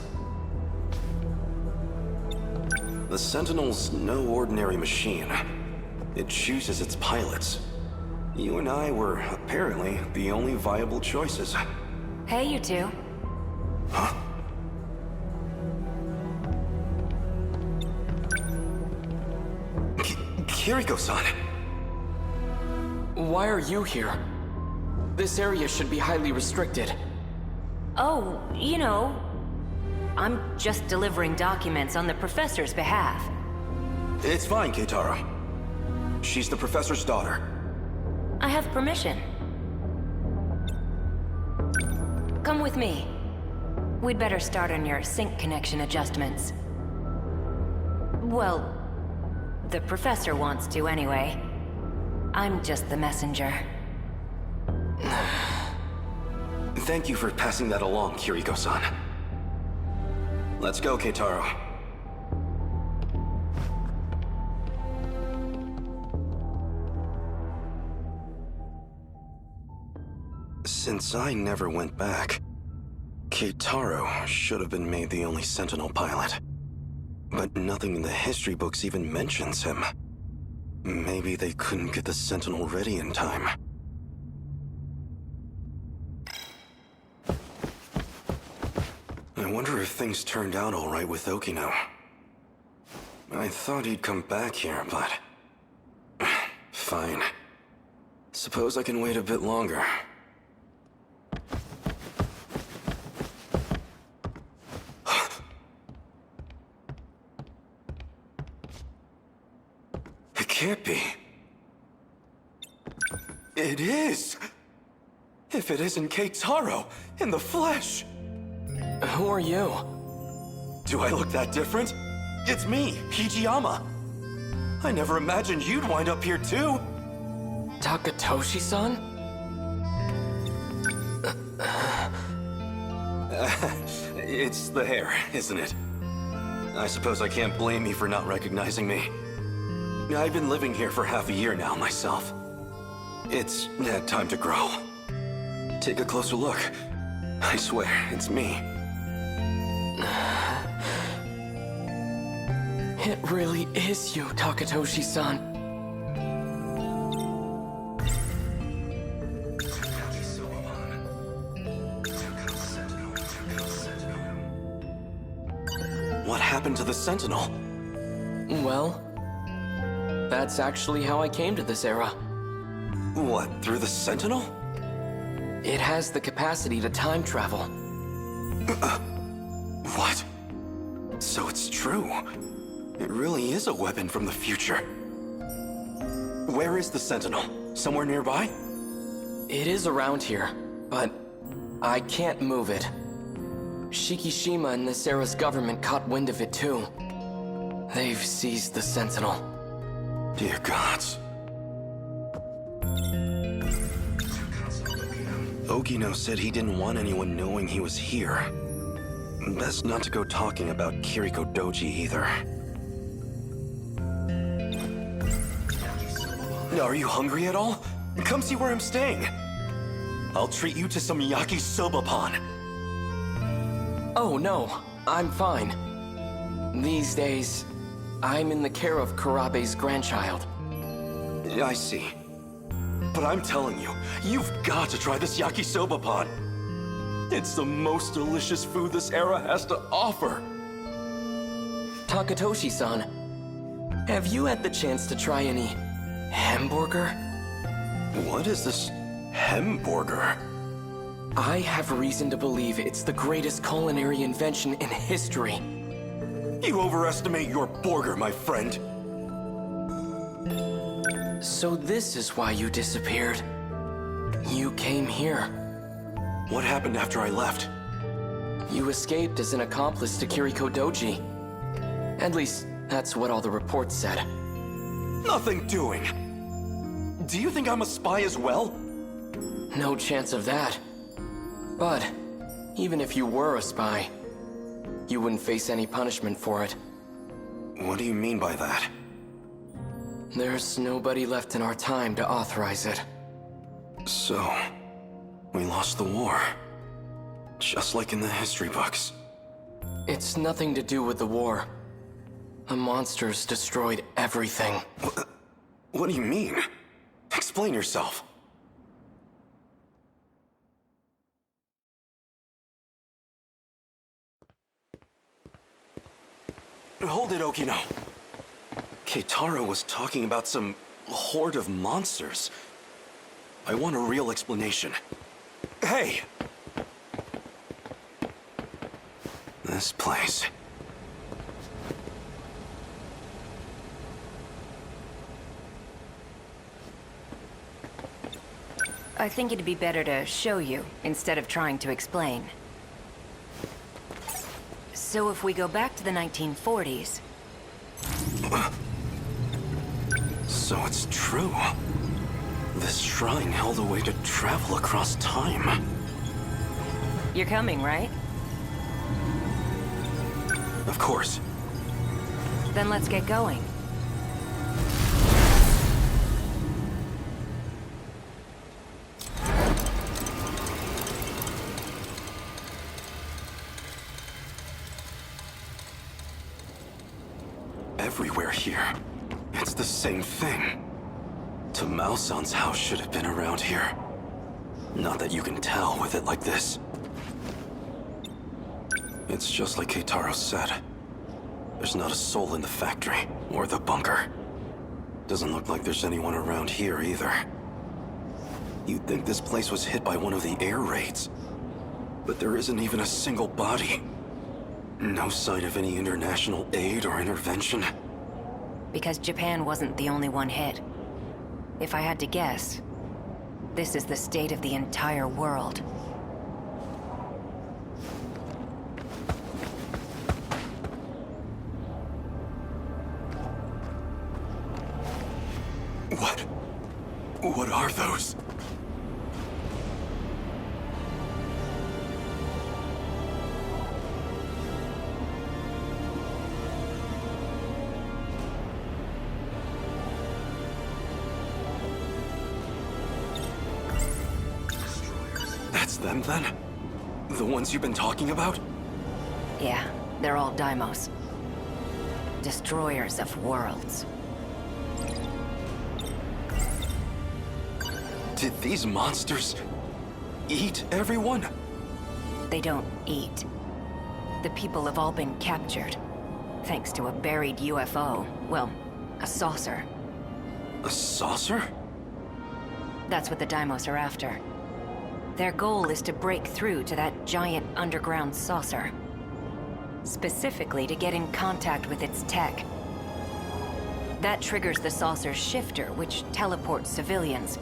The Sentinel's no ordinary machine. It chooses its pilots. You and I were, apparently, the only viable choices. Hey, you two. Huh? Kiriko-san! Why are you here? This area should be highly restricted. Oh, you know, I'm just delivering documents on the professor's behalf. It's fine, Keitaro. She's the professor's daughter. I have permission. Come with me. We'd better start on your sync connection adjustments. Well, the professor wants to anyway. I'm just the messenger. Thank you for passing that along, Kiriko-san. Let's go, Keitaro. Since I never went back, Keitaro should have been made the only Sentinel pilot. But nothing in the history books even mentions him. Maybe they couldn't get the Sentinel ready in time. I wonder if things turned out all right with Okino. I thought he'd come back here, but... fine. Suppose I can wait a bit longer. It can't be. It is! If it isn't Keitaro, in the flesh! Who are you? Do I look that different? It's me, Hijiyama. I never imagined you'd wind up here too. Takatoshi-san? It's the hair, isn't it? I suppose I can't blame you for not recognizing me. I've been living here for half a year now myself. It's had time to grow. Take a closer look. I swear, it's me. It really is you, Takatoshi-san. What happened to the Sentinel? Well, that's actually how I came to this era. What, through the Sentinel? It has the capacity to time travel. What? So it's true. It really is a weapon from the future. Where is the Sentinel? Somewhere nearby? It is around here, but I can't move it. Shikishima and this era's government caught wind of it too. They've seized the Sentinel. Dear gods. Okino said he didn't want anyone knowing he was here. Best not to go talking about Kiriko Doji either. Are you hungry at all? Come see where I'm staying. I'll treat you to some Yakisoba Pan. Oh no, I'm fine. These days, I'm in the care of Kurabe's grandchild. I see. But I'm telling you, you've got to try this Yakisoba Pan. It's the most delicious food this era has to offer. Takatoshi-san, have you had the chance to try any hamburger? What is this hamburger? I have reason to believe it's the greatest culinary invention in history. You overestimate your burger, my friend. So this is why you disappeared. You came here. What happened after I left? You escaped as an accomplice to Kiriko Doji. At least, that's what all the reports said. Nothing doing. Do you think I'm a spy as well? No chance of that. But, even if you were a spy, you wouldn't face any punishment for it. What do you mean by that? There's nobody left in our time to authorize it. So, we lost the war. Just like in the history books. It's nothing to do with the war. The monsters destroyed everything. What do you mean? Explain yourself. Hold it, Okino. Keitaro was talking about some horde of monsters. I want a real explanation. Hey! This place. I think it'd be better to show you, instead of trying to explain. So if we go back to the 1940s... So it's true. This shrine held a way to travel across time. You're coming, right? Of course. Then let's get going. Everywhere here, it's the same thing. Tamao-san's house should have been around here. Not that you can tell with it like this. It's just like Keitaro said. There's not a soul in the factory, or the bunker. Doesn't look like there's anyone around here either. You'd think this place was hit by one of the air raids. But there isn't even a single body. No sign of any international aid or intervention. Because Japan wasn't the only one hit. If I had to guess, this is the state of the entire world. What are those? That's them, then? The ones you've been talking about? Yeah, they're all Daimos. Destroyers of worlds. Did these monsters eat everyone? They don't eat. The people have all been captured, thanks to a buried UFO. Well, a saucer. A saucer? That's what the Daimos are after. Their goal is to break through to that giant underground saucer. Specifically to get in contact with its tech. That triggers the saucer's shifter, which teleports civilians.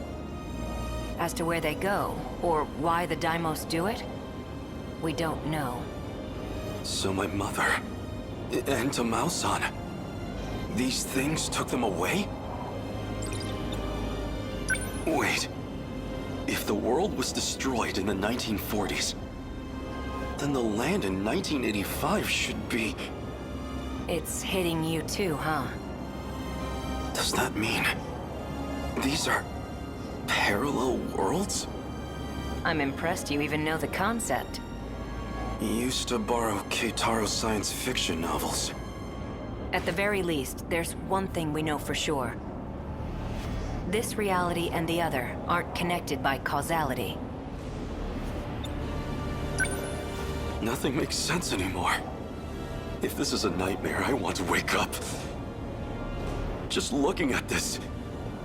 As to where they go, or why the Daimos do it, we don't know. So my mother, and Tamao-san, these things took them away? Wait, if the world was destroyed in the 1940s, then the land in 1985 should be... It's hitting you too, huh? Does that mean these are parallel worlds? I'm impressed you even know the concept. Used to borrow Keitaro's science fiction novels. At the very least, there's one thing we know for sure. This reality and the other aren't connected by causality. Nothing makes sense anymore. If this is a nightmare, I want to wake up. Just looking at this,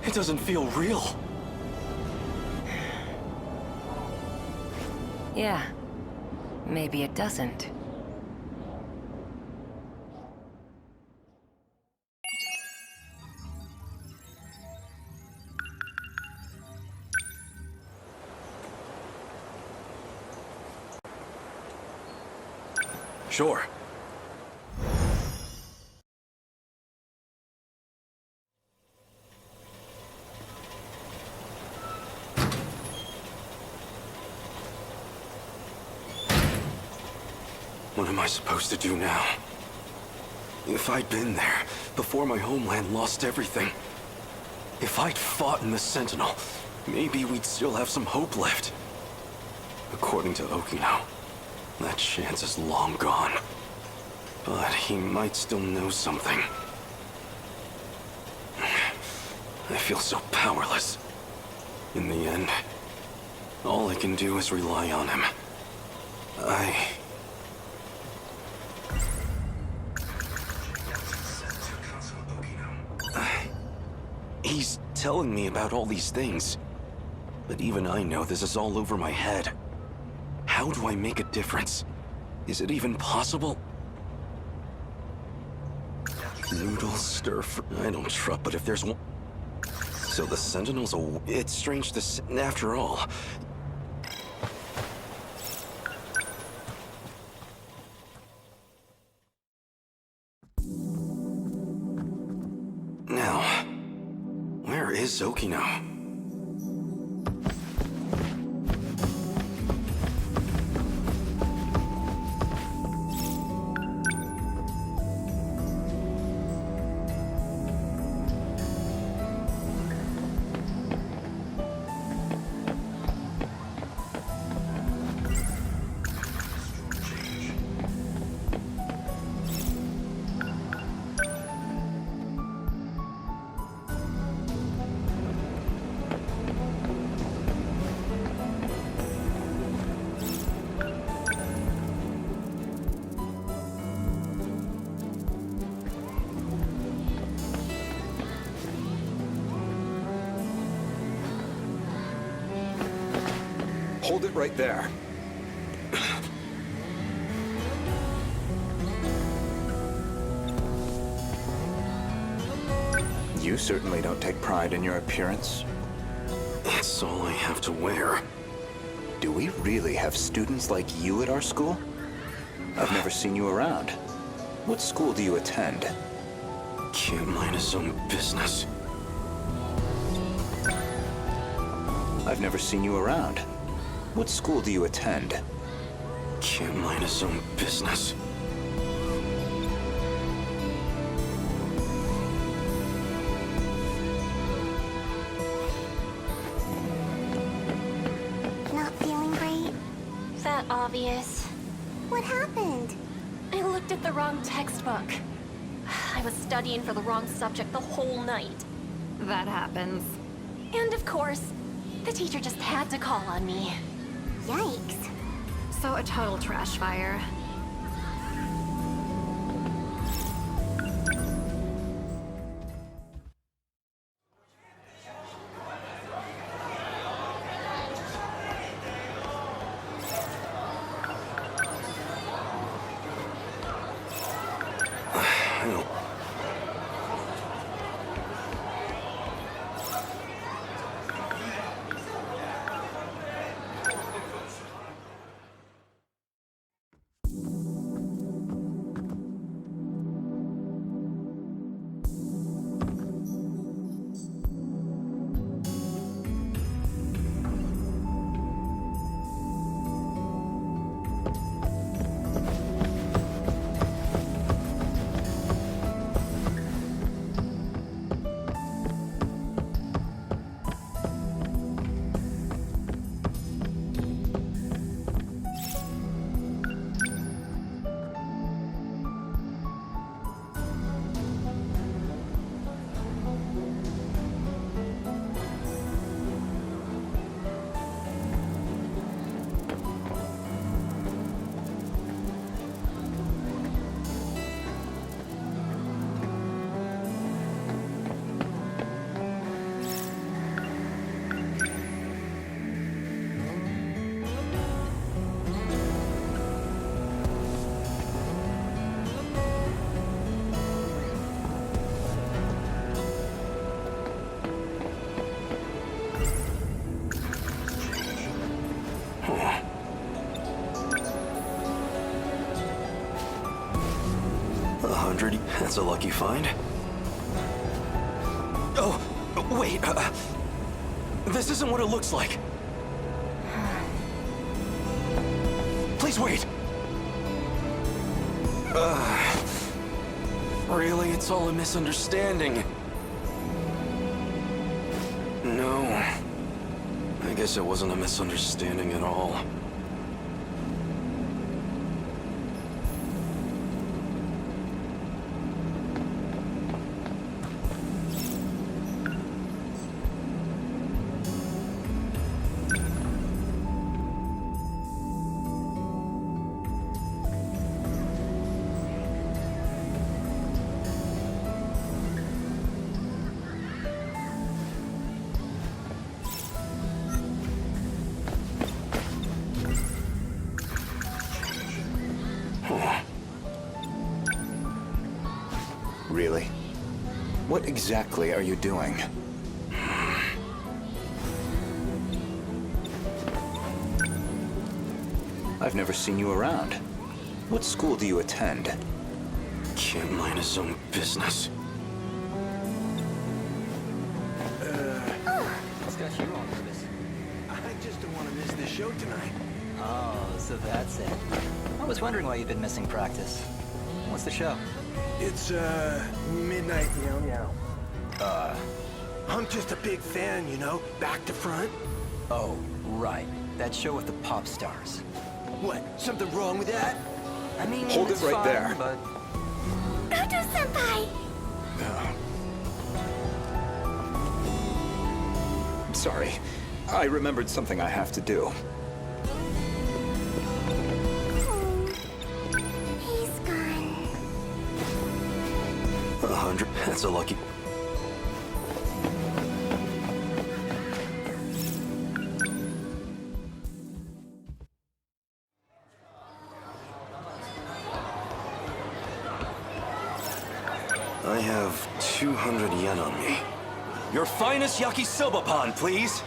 it doesn't feel real. Yeah, maybe it doesn't. Sure. What am I supposed to do now? If I'd been there, before my homeland lost everything, if I'd fought in the Sentinel, maybe we'd still have some hope left. According to Okino, that chance is long gone. But he might still know something. I feel so powerless. In the end, all I can do is rely on him. He's telling me about all these things. But even I know this is all over my head. How do I make a difference? Is it even possible? Noodles, stir-fry, I don't trust, but if there's one... So the Sentinels, it's strange after all. Now, where is Okino? Hold it right there. You certainly don't take pride in your appearance. It's all I have to wear. Do we really have students like you at our school? I've never seen you around. What school do you attend? Can't mind his own business. I've never seen you around. What school do you attend? Can't mind his own business. Not feeling great? That obvious. What happened? I looked at the wrong textbook. I was studying for the wrong subject the whole night. That happens. And of course, the teacher just had to call on me. Yikes. So a total trash fire. That's a lucky find. Oh, wait. This isn't what it looks like. Please wait. Really, it's all a misunderstanding. No. I guess it wasn't a misunderstanding at all. Really? What exactly are you doing? I've never seen you around. What school do you attend? Can't mind his own business. What's got you on for this? I just don't want to miss this show tonight. Oh, so that's it. I was wondering why you've been missing practice. What's the show? It's, midnight meow meow. I'm just a big fan, you know, back to front. Oh, right. That show with the pop stars. What, something wrong with that? I mean, Hold it it's right fine, there. But Naruto-senpai! Sorry. I remembered something I have to do. He's gone. 100. That's a lucky. have 200 yen on me. Your finest Yakisoba Pan, please!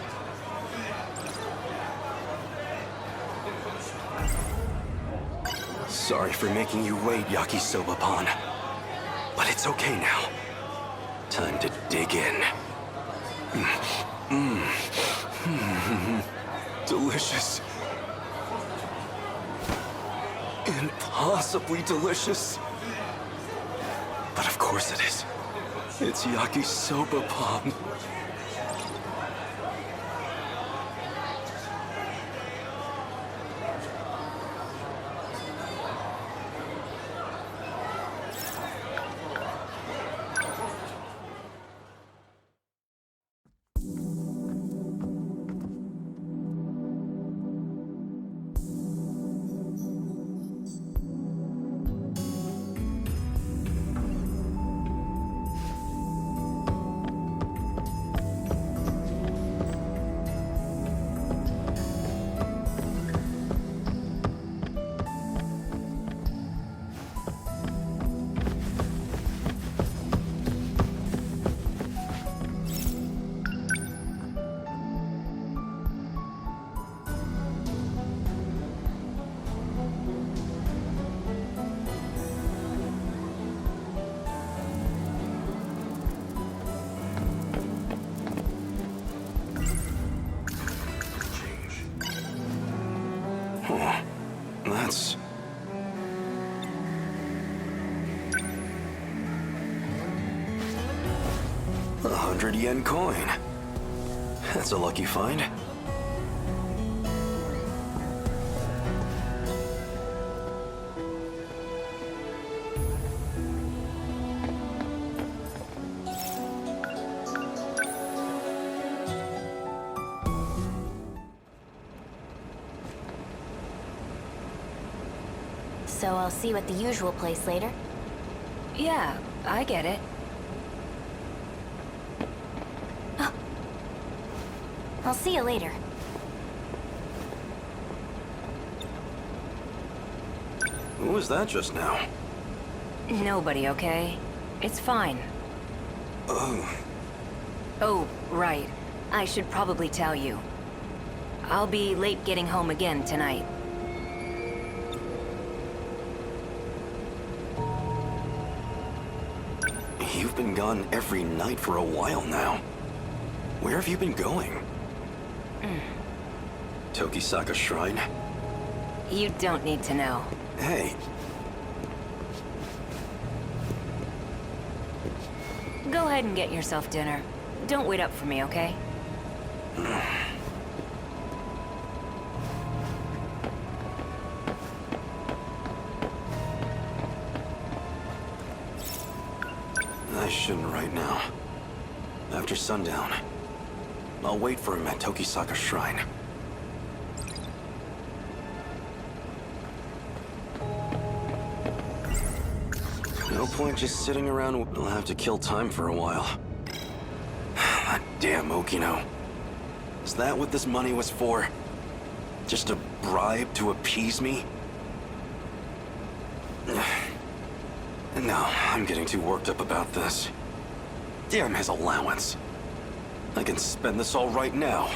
Sorry for making you wait, Yakisoba Pan. But it's okay now. Time to dig in. Delicious. Impossibly delicious. But of course it is. It's Yakisoba Pan. That's... a 100 yen coin. That's a lucky find. So I'll see you at the usual place later? Yeah, I get it. I'll see you later. Who was that just now? Nobody, okay? It's fine. Oh, right. I should probably tell you. I'll be late getting home again tonight. You've been gone every night for a while now. Where have you been going? Tokisaka Shrine? You don't need to know. Hey. Go ahead and get yourself dinner. Don't wait up for me, okay? I shouldn't right now. After sundown, I'll wait for him at Tokisaka Shrine. No point just sitting around. We'll have to kill time for a while. That damn Okino. Is that what this money was for? Just a bribe to appease me? No, I'm getting too worked up about this. Damn his allowance. I can spend this all right now.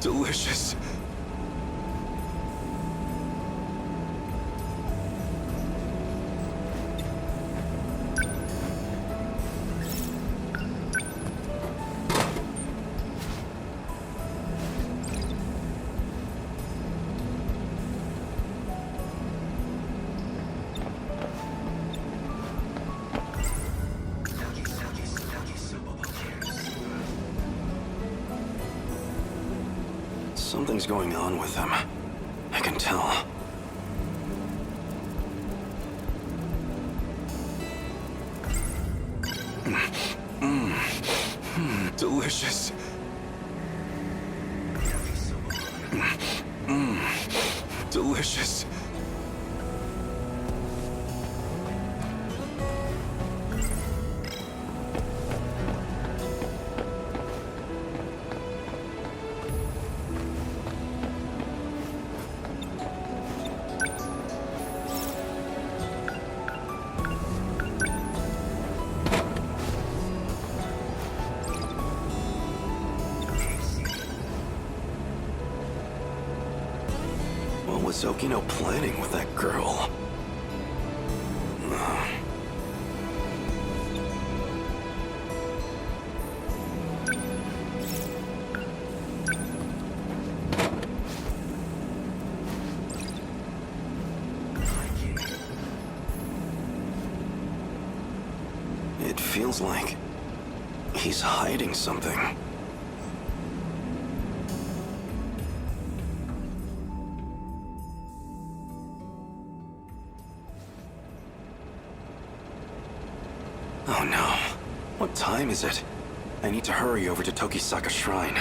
Delicious. Something's going on with him. I can tell. Delicious. Delicious. was Okino planning with that girl? It feels like he's hiding something. Oh no. What time is it? I need to hurry over to Tokisaka Shrine.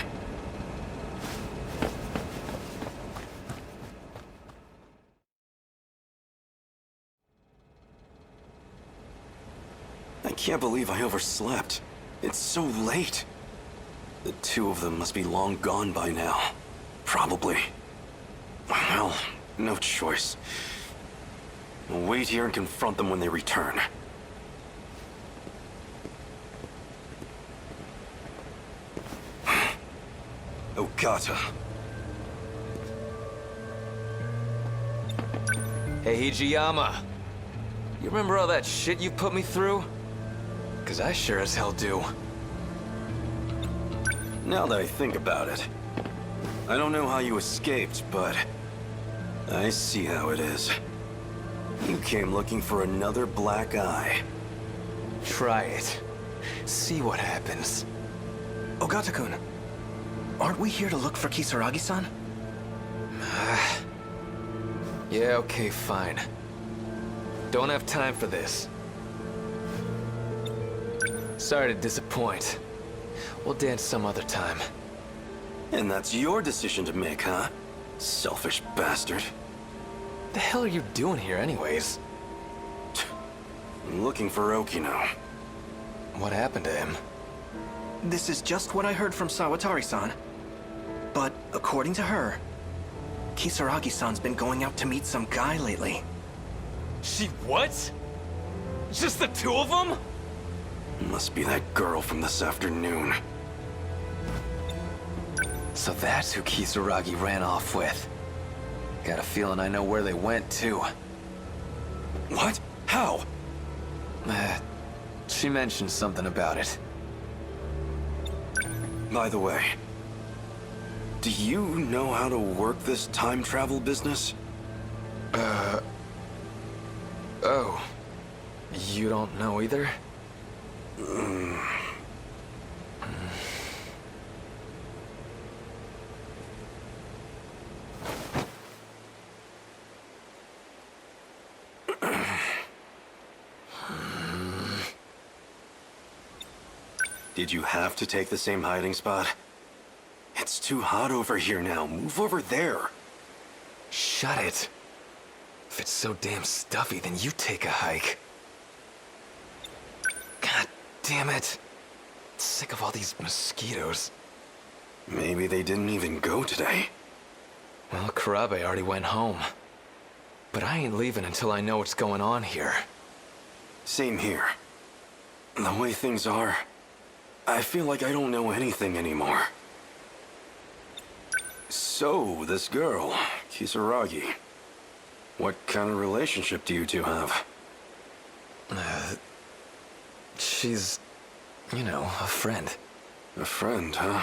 I can't believe I overslept. It's so late. The two of them must be long gone by now. Probably. Well, no choice. I'll wait here and confront them when they return. Ogata. Hey, Hijiyama. You remember all that shit you put me through? 'Cause I sure as hell do. Now that I think about it, I don't know how you escaped, but I see how it is. You came looking for another black eye. Try it. See what happens. Ogata-kun, aren't we here to look for Kisaragi-san? Yeah, okay, fine. Don't have time for this. Sorry to disappoint. We'll dance some other time. And that's your decision to make, huh? Selfish bastard. The hell are you doing here anyways? I'm looking for Okino. What happened to him? This is just what I heard from Sawatari-san. But according to her, Kisaragi-san's been going out to meet some guy lately. She what? Just the two of them? Must be that girl from this afternoon. So that's who Kisaragi ran off with. Got a feeling I know where they went, too. What? How? She mentioned something about it. By the way, do you know how to work this time travel business? Oh. You don't know either? Did you have to take the same hiding spot? It's too hot over here now. Move over there. Shut it. If it's so damn stuffy, then you take a hike. God damn it. Sick of all these mosquitoes. Maybe they didn't even go today. Well, Karabe already went home. But I ain't leaving until I know what's going on here. Same here. The way things are, I feel like I don't know anything anymore. So, this girl, Kisaragi. What kind of relationship do you two have? She's, you know, a friend. A friend, huh?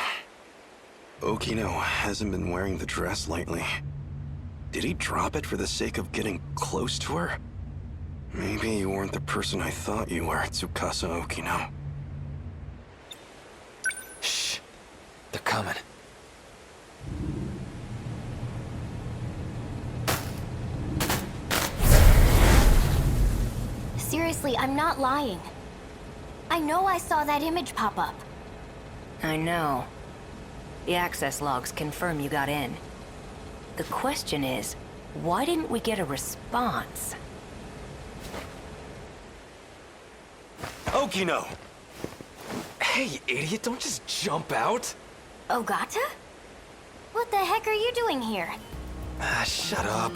Okino hasn't been wearing the dress lately. Did he drop it for the sake of getting close to her? Maybe you weren't the person I thought you were, Tsukasa Okino. Shh. They're coming. Seriously, I'm not lying. I know I saw that image pop up. I know. The access logs confirm you got in. The question is, why didn't we get a response? Okino! Hey, idiot, don't just jump out. Ogata? What the heck are you doing here? Shut up.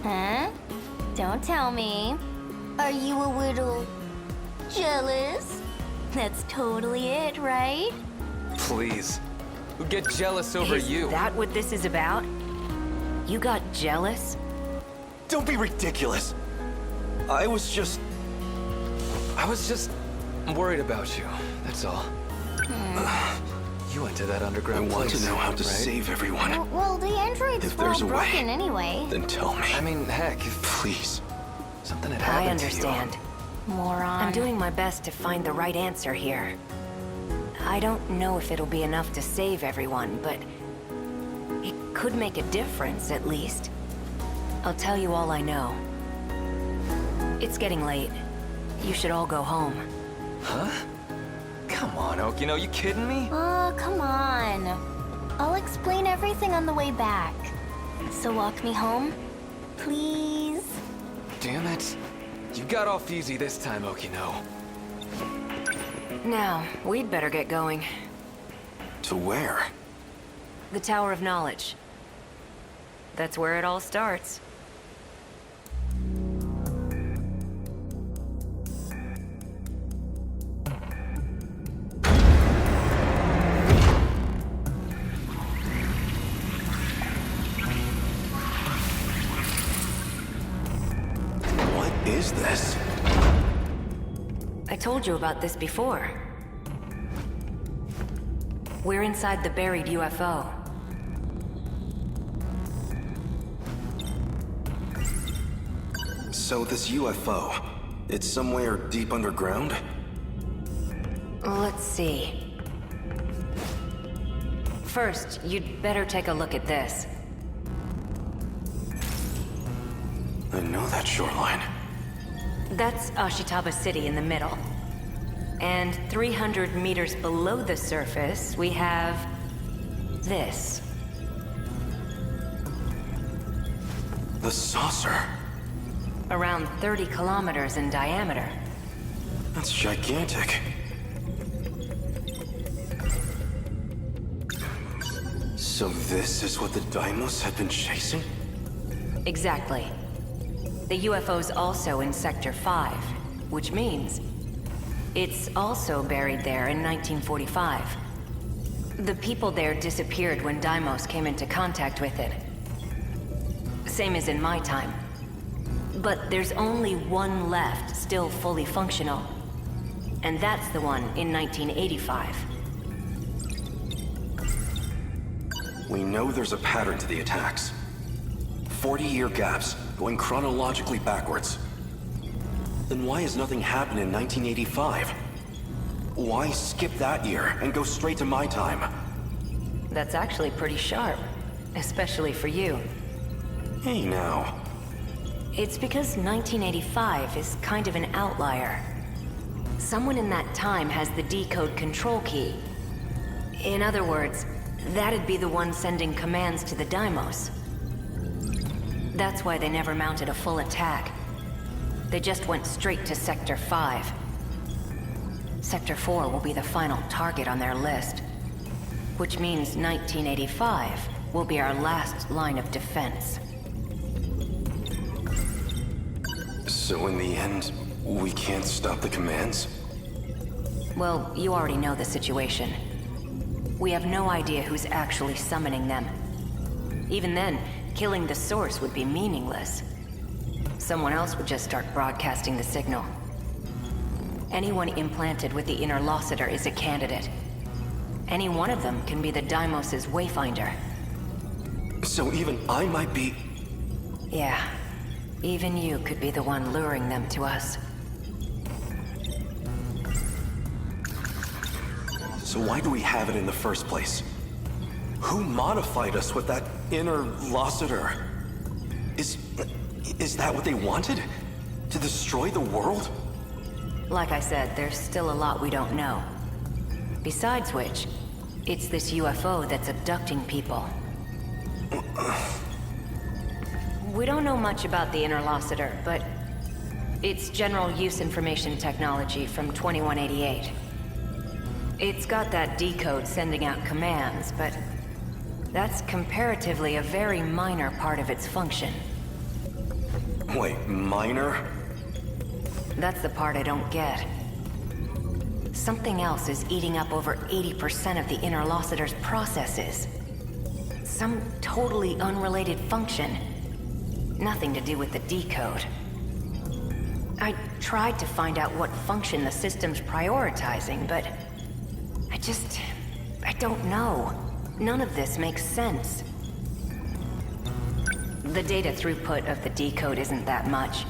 Huh? Don't tell me. Are you a little jealous? That's totally it, right? Please. Who get jealous over Is you? that what this is about? You got jealous? Don't be ridiculous. I was just worried about you, that's all. You went to that underground I want place, to know how to right? save everyone. Well, the androids If were all there's a way, broken anyway. Then tell me. I mean, heck, if Please. something had I happened understand. Moron. I'm doing my best to find the right answer here. I don't know if it'll be enough to save everyone, but it could make a difference, at least. I'll tell you all I know. It's getting late. You should all go home. to you. Huh? Come on, Okino, you kidding me? Oh, come on. I'll explain everything on the way back. So walk me home, please. Damn it. You got off easy this time, Okino. Now, we'd better get going. To where? The Tower of Knowledge. That's where it all starts. What is this? I told you about this before. We're inside the buried UFO. So this UFO, it's somewhere deep underground? Let's see. First, you'd better take a look at this. I know that shoreline. That's Ashitaba City in the middle. And 300 meters below the surface, we have this. The saucer. Around 30 kilometers in diameter. That's gigantic. So this is what the Daimos had been chasing? Exactly. The UFO's also in Sector 5, which means it's also buried there in 1945. The people there disappeared when Deimos came into contact with it. Same as in my time. But there's only one left, still fully functional. And that's the one in 1985. We know there's a pattern to the attacks. 40-year gaps, going chronologically backwards. Then why has nothing happened in 1985? Why skip that year and go straight to my time? That's actually pretty sharp, especially for you. Hey now. It's because 1985 is kind of an outlier. Someone in that time has the decode control key. In other words, that'd be the one sending commands to the Deimos. That's why they never mounted a full attack. They just went straight to Sector 5. Sector 4 will be the final target on their list. Which means 1985 will be our last line of defense. So in the end, we can't stop the commands? Well, you already know the situation. We have no idea who's actually summoning them. Even then, killing the source would be meaningless. Someone else would just start broadcasting the signal. Anyone implanted with the interlocutor is a candidate. Any one of them can be the Deimos' wayfinder. So even I might be... Yeah. Even you could be the one luring them to us. So why do we have it in the first place? Who modified us with that interlocutor? Is that what they wanted? To destroy the world? Like I said, there's still a lot we don't know. Besides which, it's this UFO that's abducting people. We don't know much about the interlocutor, but it's general use information technology from 2188. It's got that decode sending out commands, but that's comparatively a very minor part of its function. Wait, minor? That's the part I don't get. Something else is eating up over 80% of the interlocutor's processes. Some totally unrelated function. Nothing to do with the decode. I tried to find out what function the system's prioritizing, but I don't know. None of this makes sense. The data throughput of the decode isn't that much.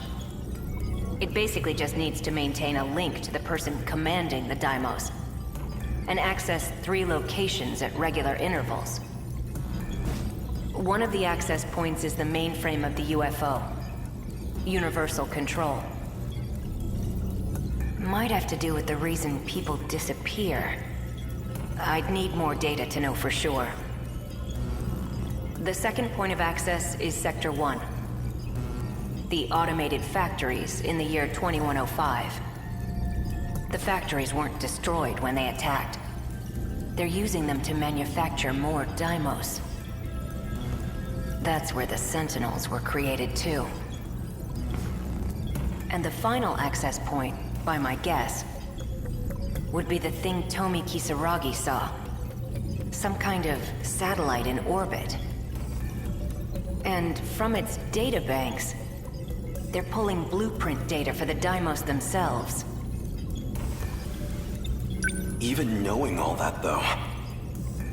It basically just needs to maintain a link to the person commanding the Deimos, and access 3 locations at regular intervals. One of the access points is the mainframe of the UFO. Universal control. Might have to do with the reason people disappear. I'd need more data to know for sure. The second point of access is Sector 1. The automated factories in the year 2105. The factories weren't destroyed when they attacked. They're using them to manufacture more Deimos. That's where the Sentinels were created too. And the final access point, by my guess, would be the thing Tomi Kisaragi saw. Some kind of satellite in orbit. And from its databanks, they're pulling blueprint data for the Deimos themselves. Even knowing all that, though,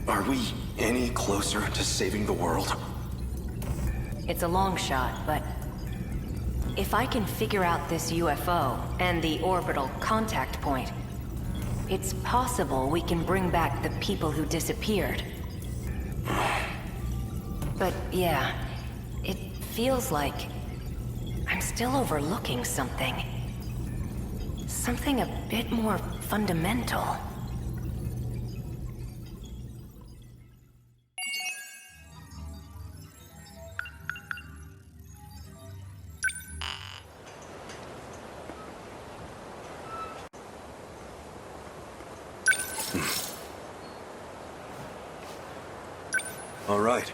are we any closer to saving the world? It's a long shot, but if I can figure out this UFO and the orbital contact point, it's possible we can bring back the people who disappeared. But yeah, it feels like I'm still overlooking something. Something a bit more fundamental. All right.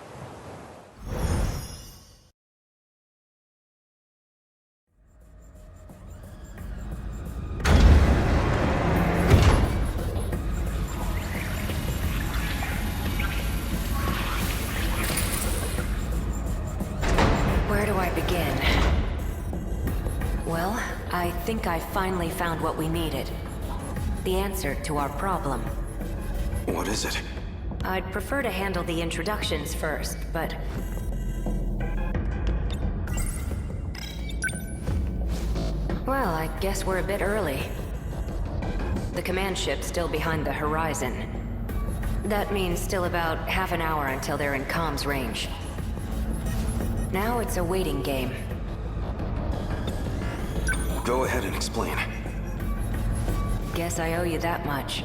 Where do I begin? Well, I think I finally found what we needed. The answer to our problem. What is it? I'd prefer to handle the introductions first, but... Well, I guess we're a bit early. The command ship's still behind the horizon. That means still about half an hour until they're in comms range. Now it's a waiting game. Go ahead and explain. Guess I owe you that much.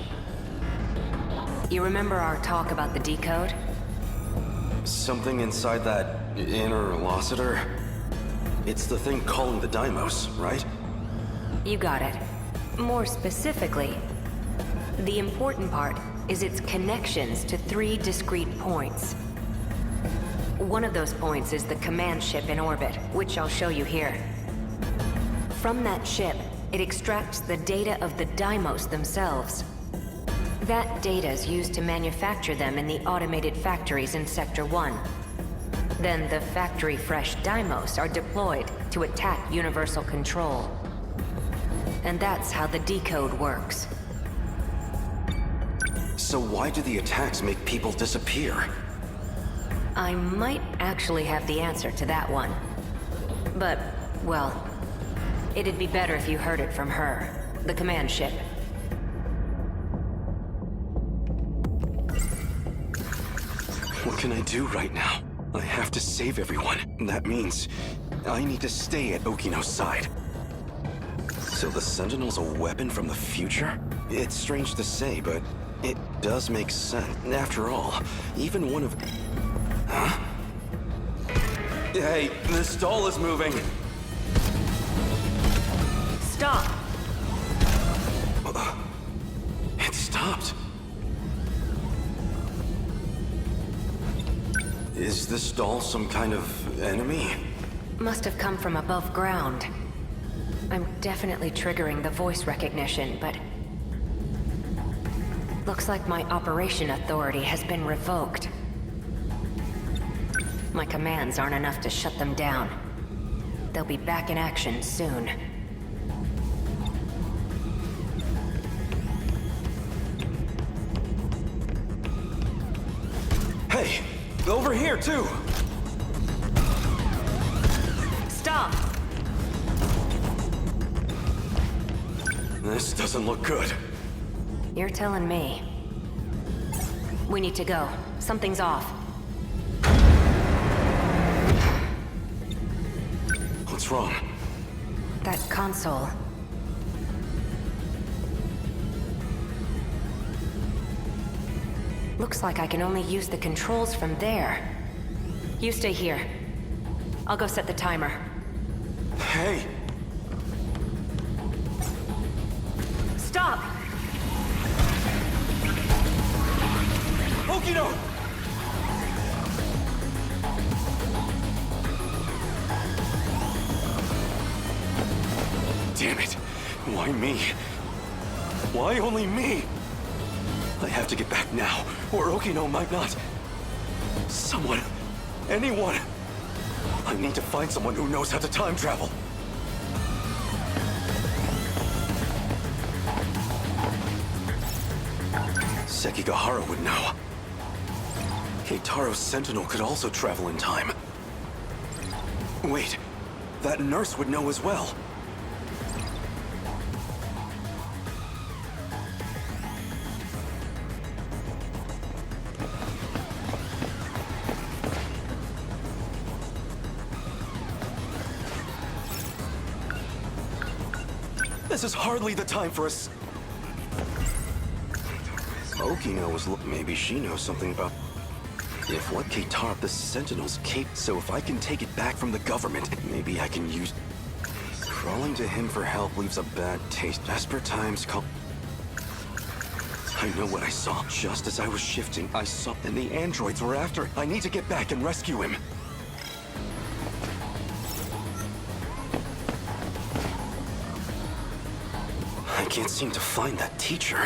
You remember our talk about the decode? Something inside that interlocutor? It's the thing calling the Deimos, right? You got it. More specifically, the important part is its connections to 3 discrete points. One of those points is the command ship in orbit, which I'll show you here. From that ship, it extracts the data of the Deimos themselves. That data is used to manufacture them in the automated factories in Sector 1. Then the factory-fresh Deimos are deployed to attack Universal Control. And that's how the decode works. So why do the attacks make people disappear? I might actually have the answer to that one. But, well, it'd be better if you heard it from her, the command ship. What can I do right now? I have to save everyone. That means I need to stay at Okino's side. So the Sentinel's a weapon from the future? It's strange to say, but it does make sense. After all, even one of... Huh? Hey, the stall is moving! Stop! It stopped. Is this doll some kind of enemy? Must have come from above ground. I'm definitely triggering the voice recognition, but... Looks like my operation authority has been revoked. My commands aren't enough to shut them down. They'll be back in action soon. Hey! Over here, too! Stop! This doesn't look good. You're telling me. We need to go. Something's off. What's wrong? That console. Looks like I can only use the controls from there. You stay here. I'll go set the timer. Hey! Stop! Okino! Damn it! Why me? Why only me? I have to get back now, or Okino might not. Someone. Anyone. I need to find someone who knows how to time travel. Sekigahara would know. Keitaro's Sentinel could also travel in time. Wait, that nurse would know as well. This is hardly the time for us. Okino was maybe she knows something about... If what Keitaro, the Sentinels so if I can take it back from the government, maybe I can use... Crawling to him for help leaves a bad taste. Desperate times call... I know what I saw. Just as I was shifting, I saw... And the androids were after. I need to get back and rescue him. I can't seem to find that teacher.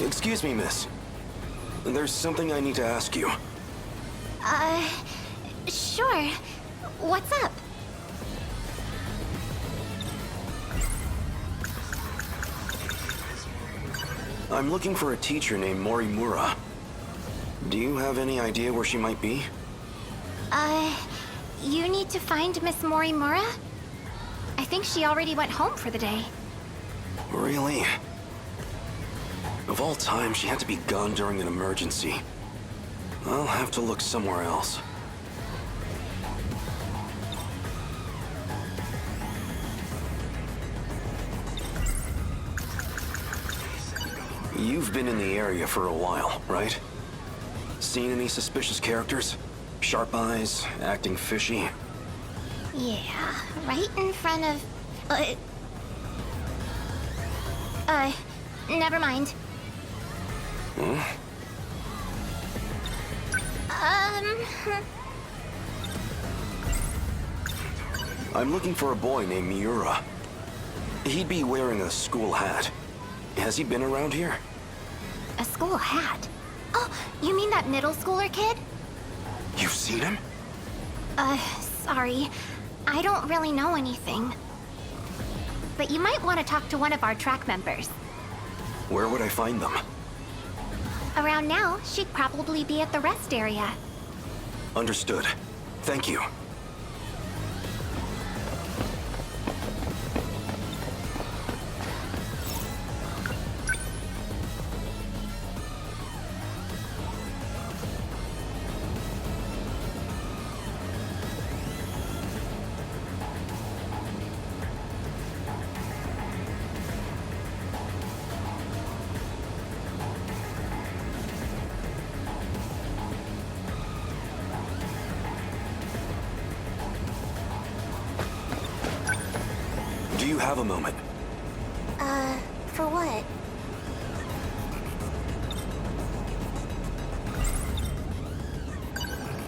Excuse me, miss. There's something I need to ask you. Sure. What's up? I'm looking for a teacher named Morimura. Do you have any idea where she might be? You need to find Miss Morimura? I think she already went home for the day. Really? Of all time, she had to be gone during an emergency. I'll have to look somewhere else. You've been in the area for a while, right? Seen any suspicious characters? Sharp eyes, acting fishy? Yeah, right in front of... never mind. Hmm? I'm looking for a boy named Miura. He'd be wearing a school hat. Has he been around here? A school hat? Oh, you mean that middle schooler kid? You've seen him? Sorry. I don't really know anything. But you might want to talk to one of our track members. Where would I find them? Around now, she'd probably be at the rest area. Understood. Thank you. Do you have a moment? For what?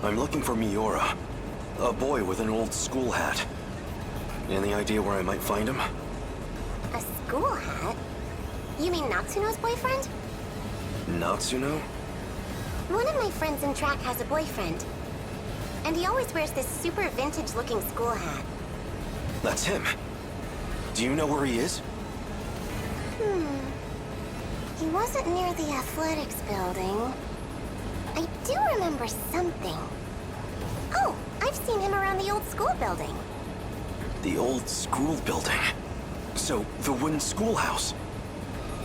I'm looking for Miura. A boy with an old school hat. Any idea where I might find him? A school hat? You mean Natsuno's boyfriend? Natsuno? One of my friends in track has a boyfriend. And he always wears this super vintage-looking school hat. That's him. Do you know where he is? He wasn't near the athletics building. I do remember something. Oh, I've seen him around the old school building. The old school building. So, the wooden schoolhouse.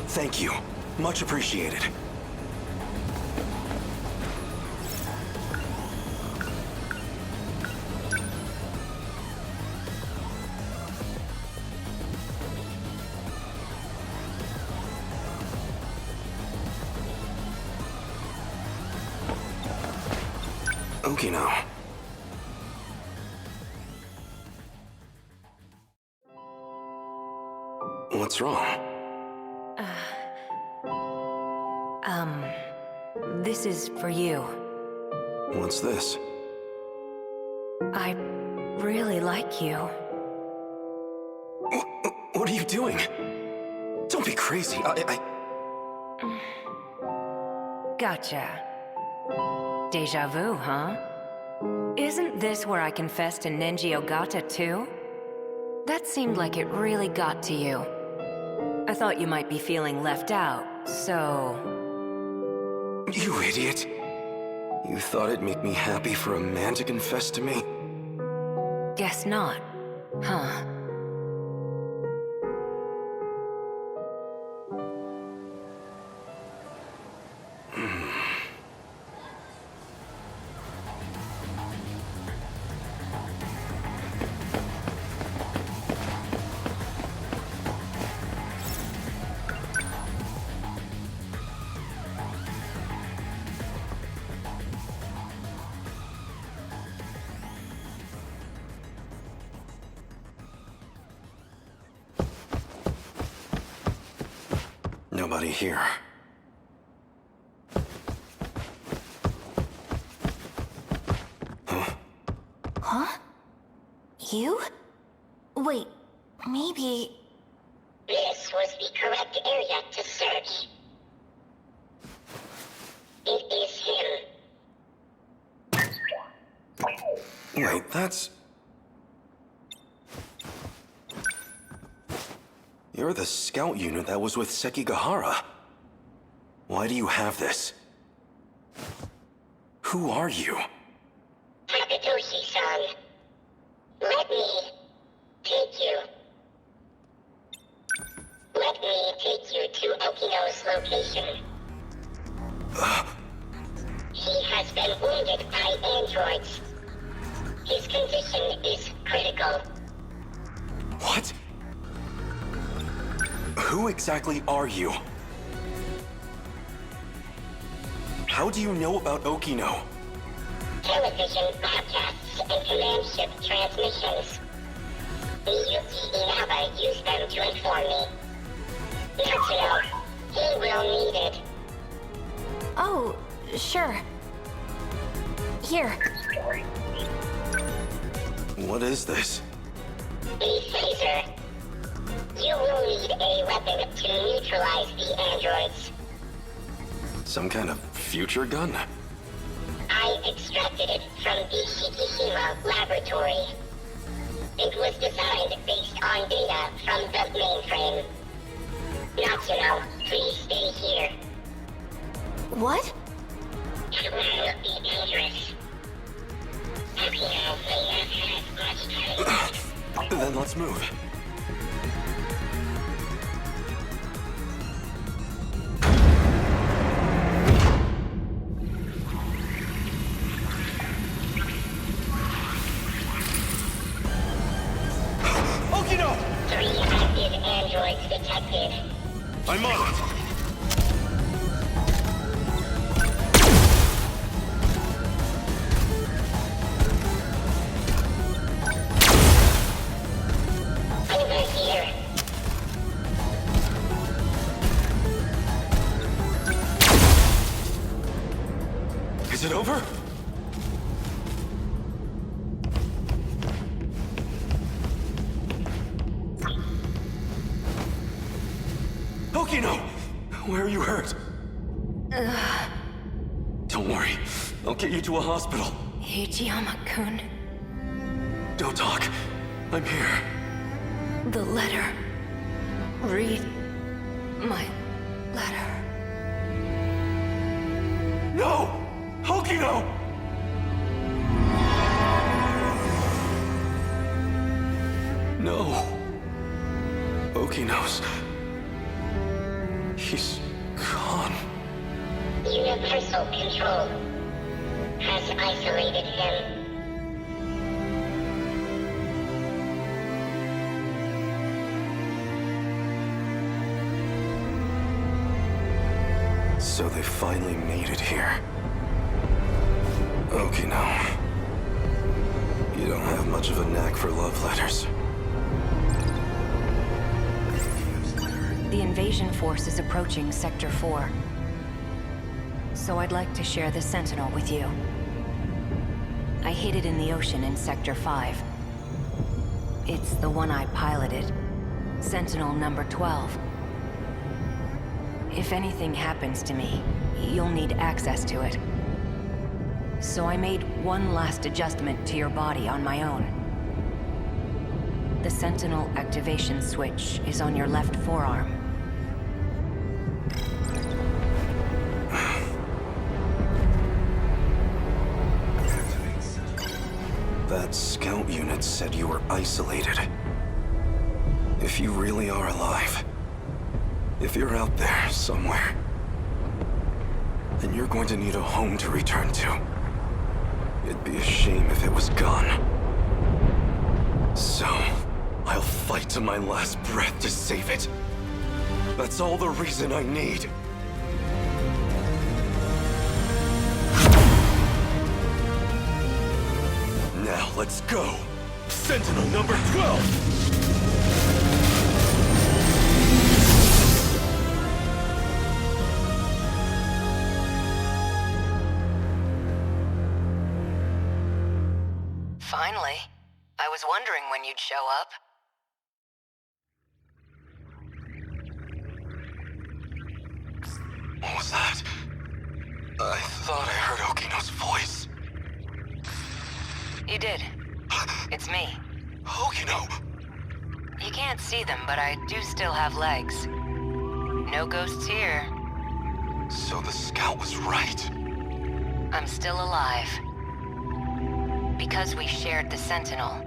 Thank you. Much appreciated. Okino. What's wrong? This is for you. What's this? I really like you. What are you doing? Don't be crazy. Gotcha. Deja vu, huh? Isn't this where I confessed to Nenji Ogata, too? That seemed like it really got to you. I thought you might be feeling left out, so... You idiot. You thought it'd make me happy for a man to confess to me? Guess not, huh? Nobody here. Huh? You? Wait, maybe... This was the correct area to search. It is him. Wait, that's... You're the scout unit that was with Sekigahara. Why do you have this? Who are you? Takatoshi-san. Let me take you. Let me take you to Okino's location. He has been wounded by androids. His condition is critical. What? Who exactly are you? How do you know about Okino? Television broadcasts and command ship transmissions. Yuki Inaba used them to inform me. Natsuno, he will need it. Oh, sure. Here. What is this? A phaser. You will need a weapon to neutralize the androids. Some kind of future gun? I extracted it from the Shikishima laboratory. It was designed based on data from the mainframe. Natsuno, please stay here. What? It will be dangerous. Okino may not have much time. Then let's move. Okino! 3 active androids detected. I'm on it. Over here. Is it over? Okino! Where are you hurt? Don't worry. I'll get you to a hospital. Hijiyama-kun. Don't talk. I'm here. The letter. Read my letter. No! Okino! No. Okino's... He's gone. Universal control has isolated him. So they finally made it here. Okino. You don't have much of a knack for love letters. The invasion force is approaching Sector 4. So I'd like to share the Sentinel with you. I hid it in the ocean in Sector 5. It's the one I piloted. Sentinel number 12. If anything happens to me, you'll need access to it. So I made one last adjustment to your body on my own. The Sentinel activation switch is on your left forearm. That scout unit said you were isolated. If you really are alive, if you're out there somewhere, then you're going to need a home to return to. It'd be a shame if it was gone. So, I'll fight to my last breath to save it. That's all the reason I need. Now let's go! Sentinel number 12! Finally. I was wondering when you'd show up. What was that? I thought I heard Okino's voice. You did. It's me. Okino! You can't see them, but I do still have legs. No ghosts here. So the scout was right. I'm still alive. Because we shared the Sentinel,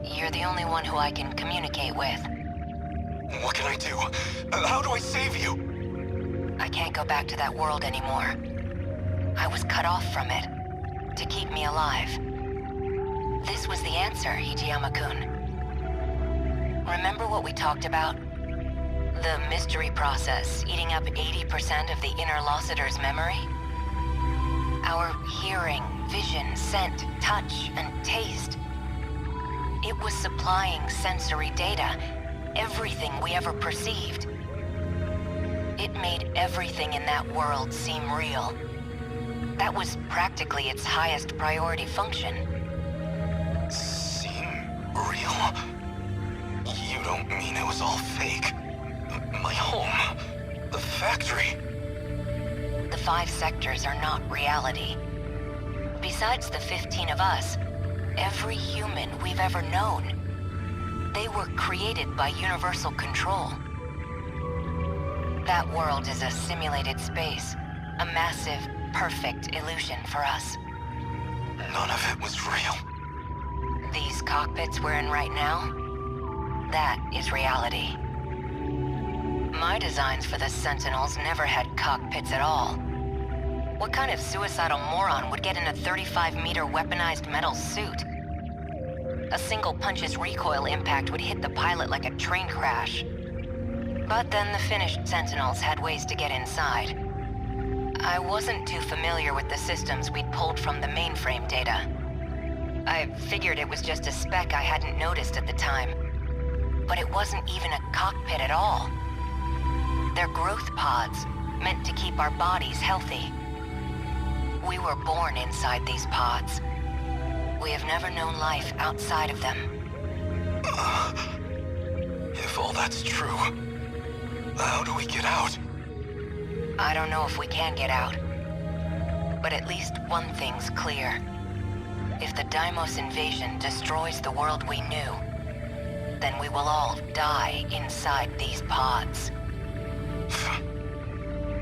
you're the only one who I can communicate with. What can I do? How do I save you? I can't go back to that world anymore. I was cut off from it, to keep me alive. This was the answer, Hijiyama-kun. Remember what we talked about? The mystery process eating up 80% of the inner Lossiter's memory? Our hearing, vision, scent, touch, and taste. It was supplying sensory data, everything we ever perceived. It made everything in that world seem real. That was practically its highest priority function. Seem real? You don't mean it was all fake? My home? The factory? The 5 sectors are not reality. Besides the 15 of us, every human we've ever known, they were created by universal control. That world is a simulated space, a massive, perfect illusion for us. None of it was real. These cockpits we're in right now, that is reality. My designs for the Sentinels never had cockpits at all. What kind of suicidal moron would get in a 35-meter weaponized metal suit? A single punch's recoil impact would hit the pilot like a train crash. But then the finished Sentinels had ways to get inside. I wasn't too familiar with the systems we'd pulled from the mainframe data. I figured it was just a speck I hadn't noticed at the time. But it wasn't even a cockpit at all. They're growth pods, meant to keep our bodies healthy. We were born inside these pods. We have never known life outside of them. If all that's true, how do we get out? I don't know if we can get out. But at least one thing's clear. If the Deimos invasion destroys the world we knew, then we will all die inside these pods.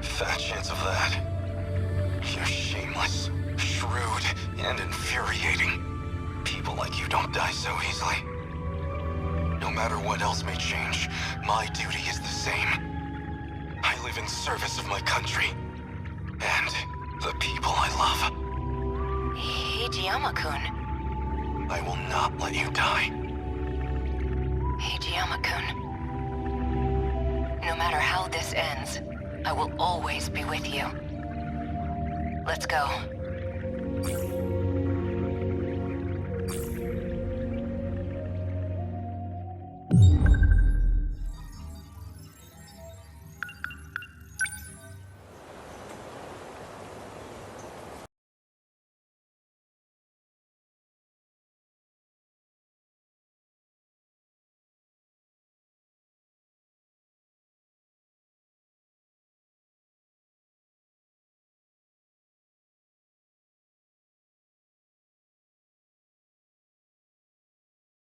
Fat chance of that. You're shameless, shrewd, and infuriating. People like you don't die so easily. No matter what else may change, my duty is the same. I live in service of my country, and the people I love. Hijiyama-kun. I will not let you die. Hijiyama-kun. No matter how this ends, I will always be with you. Let's go.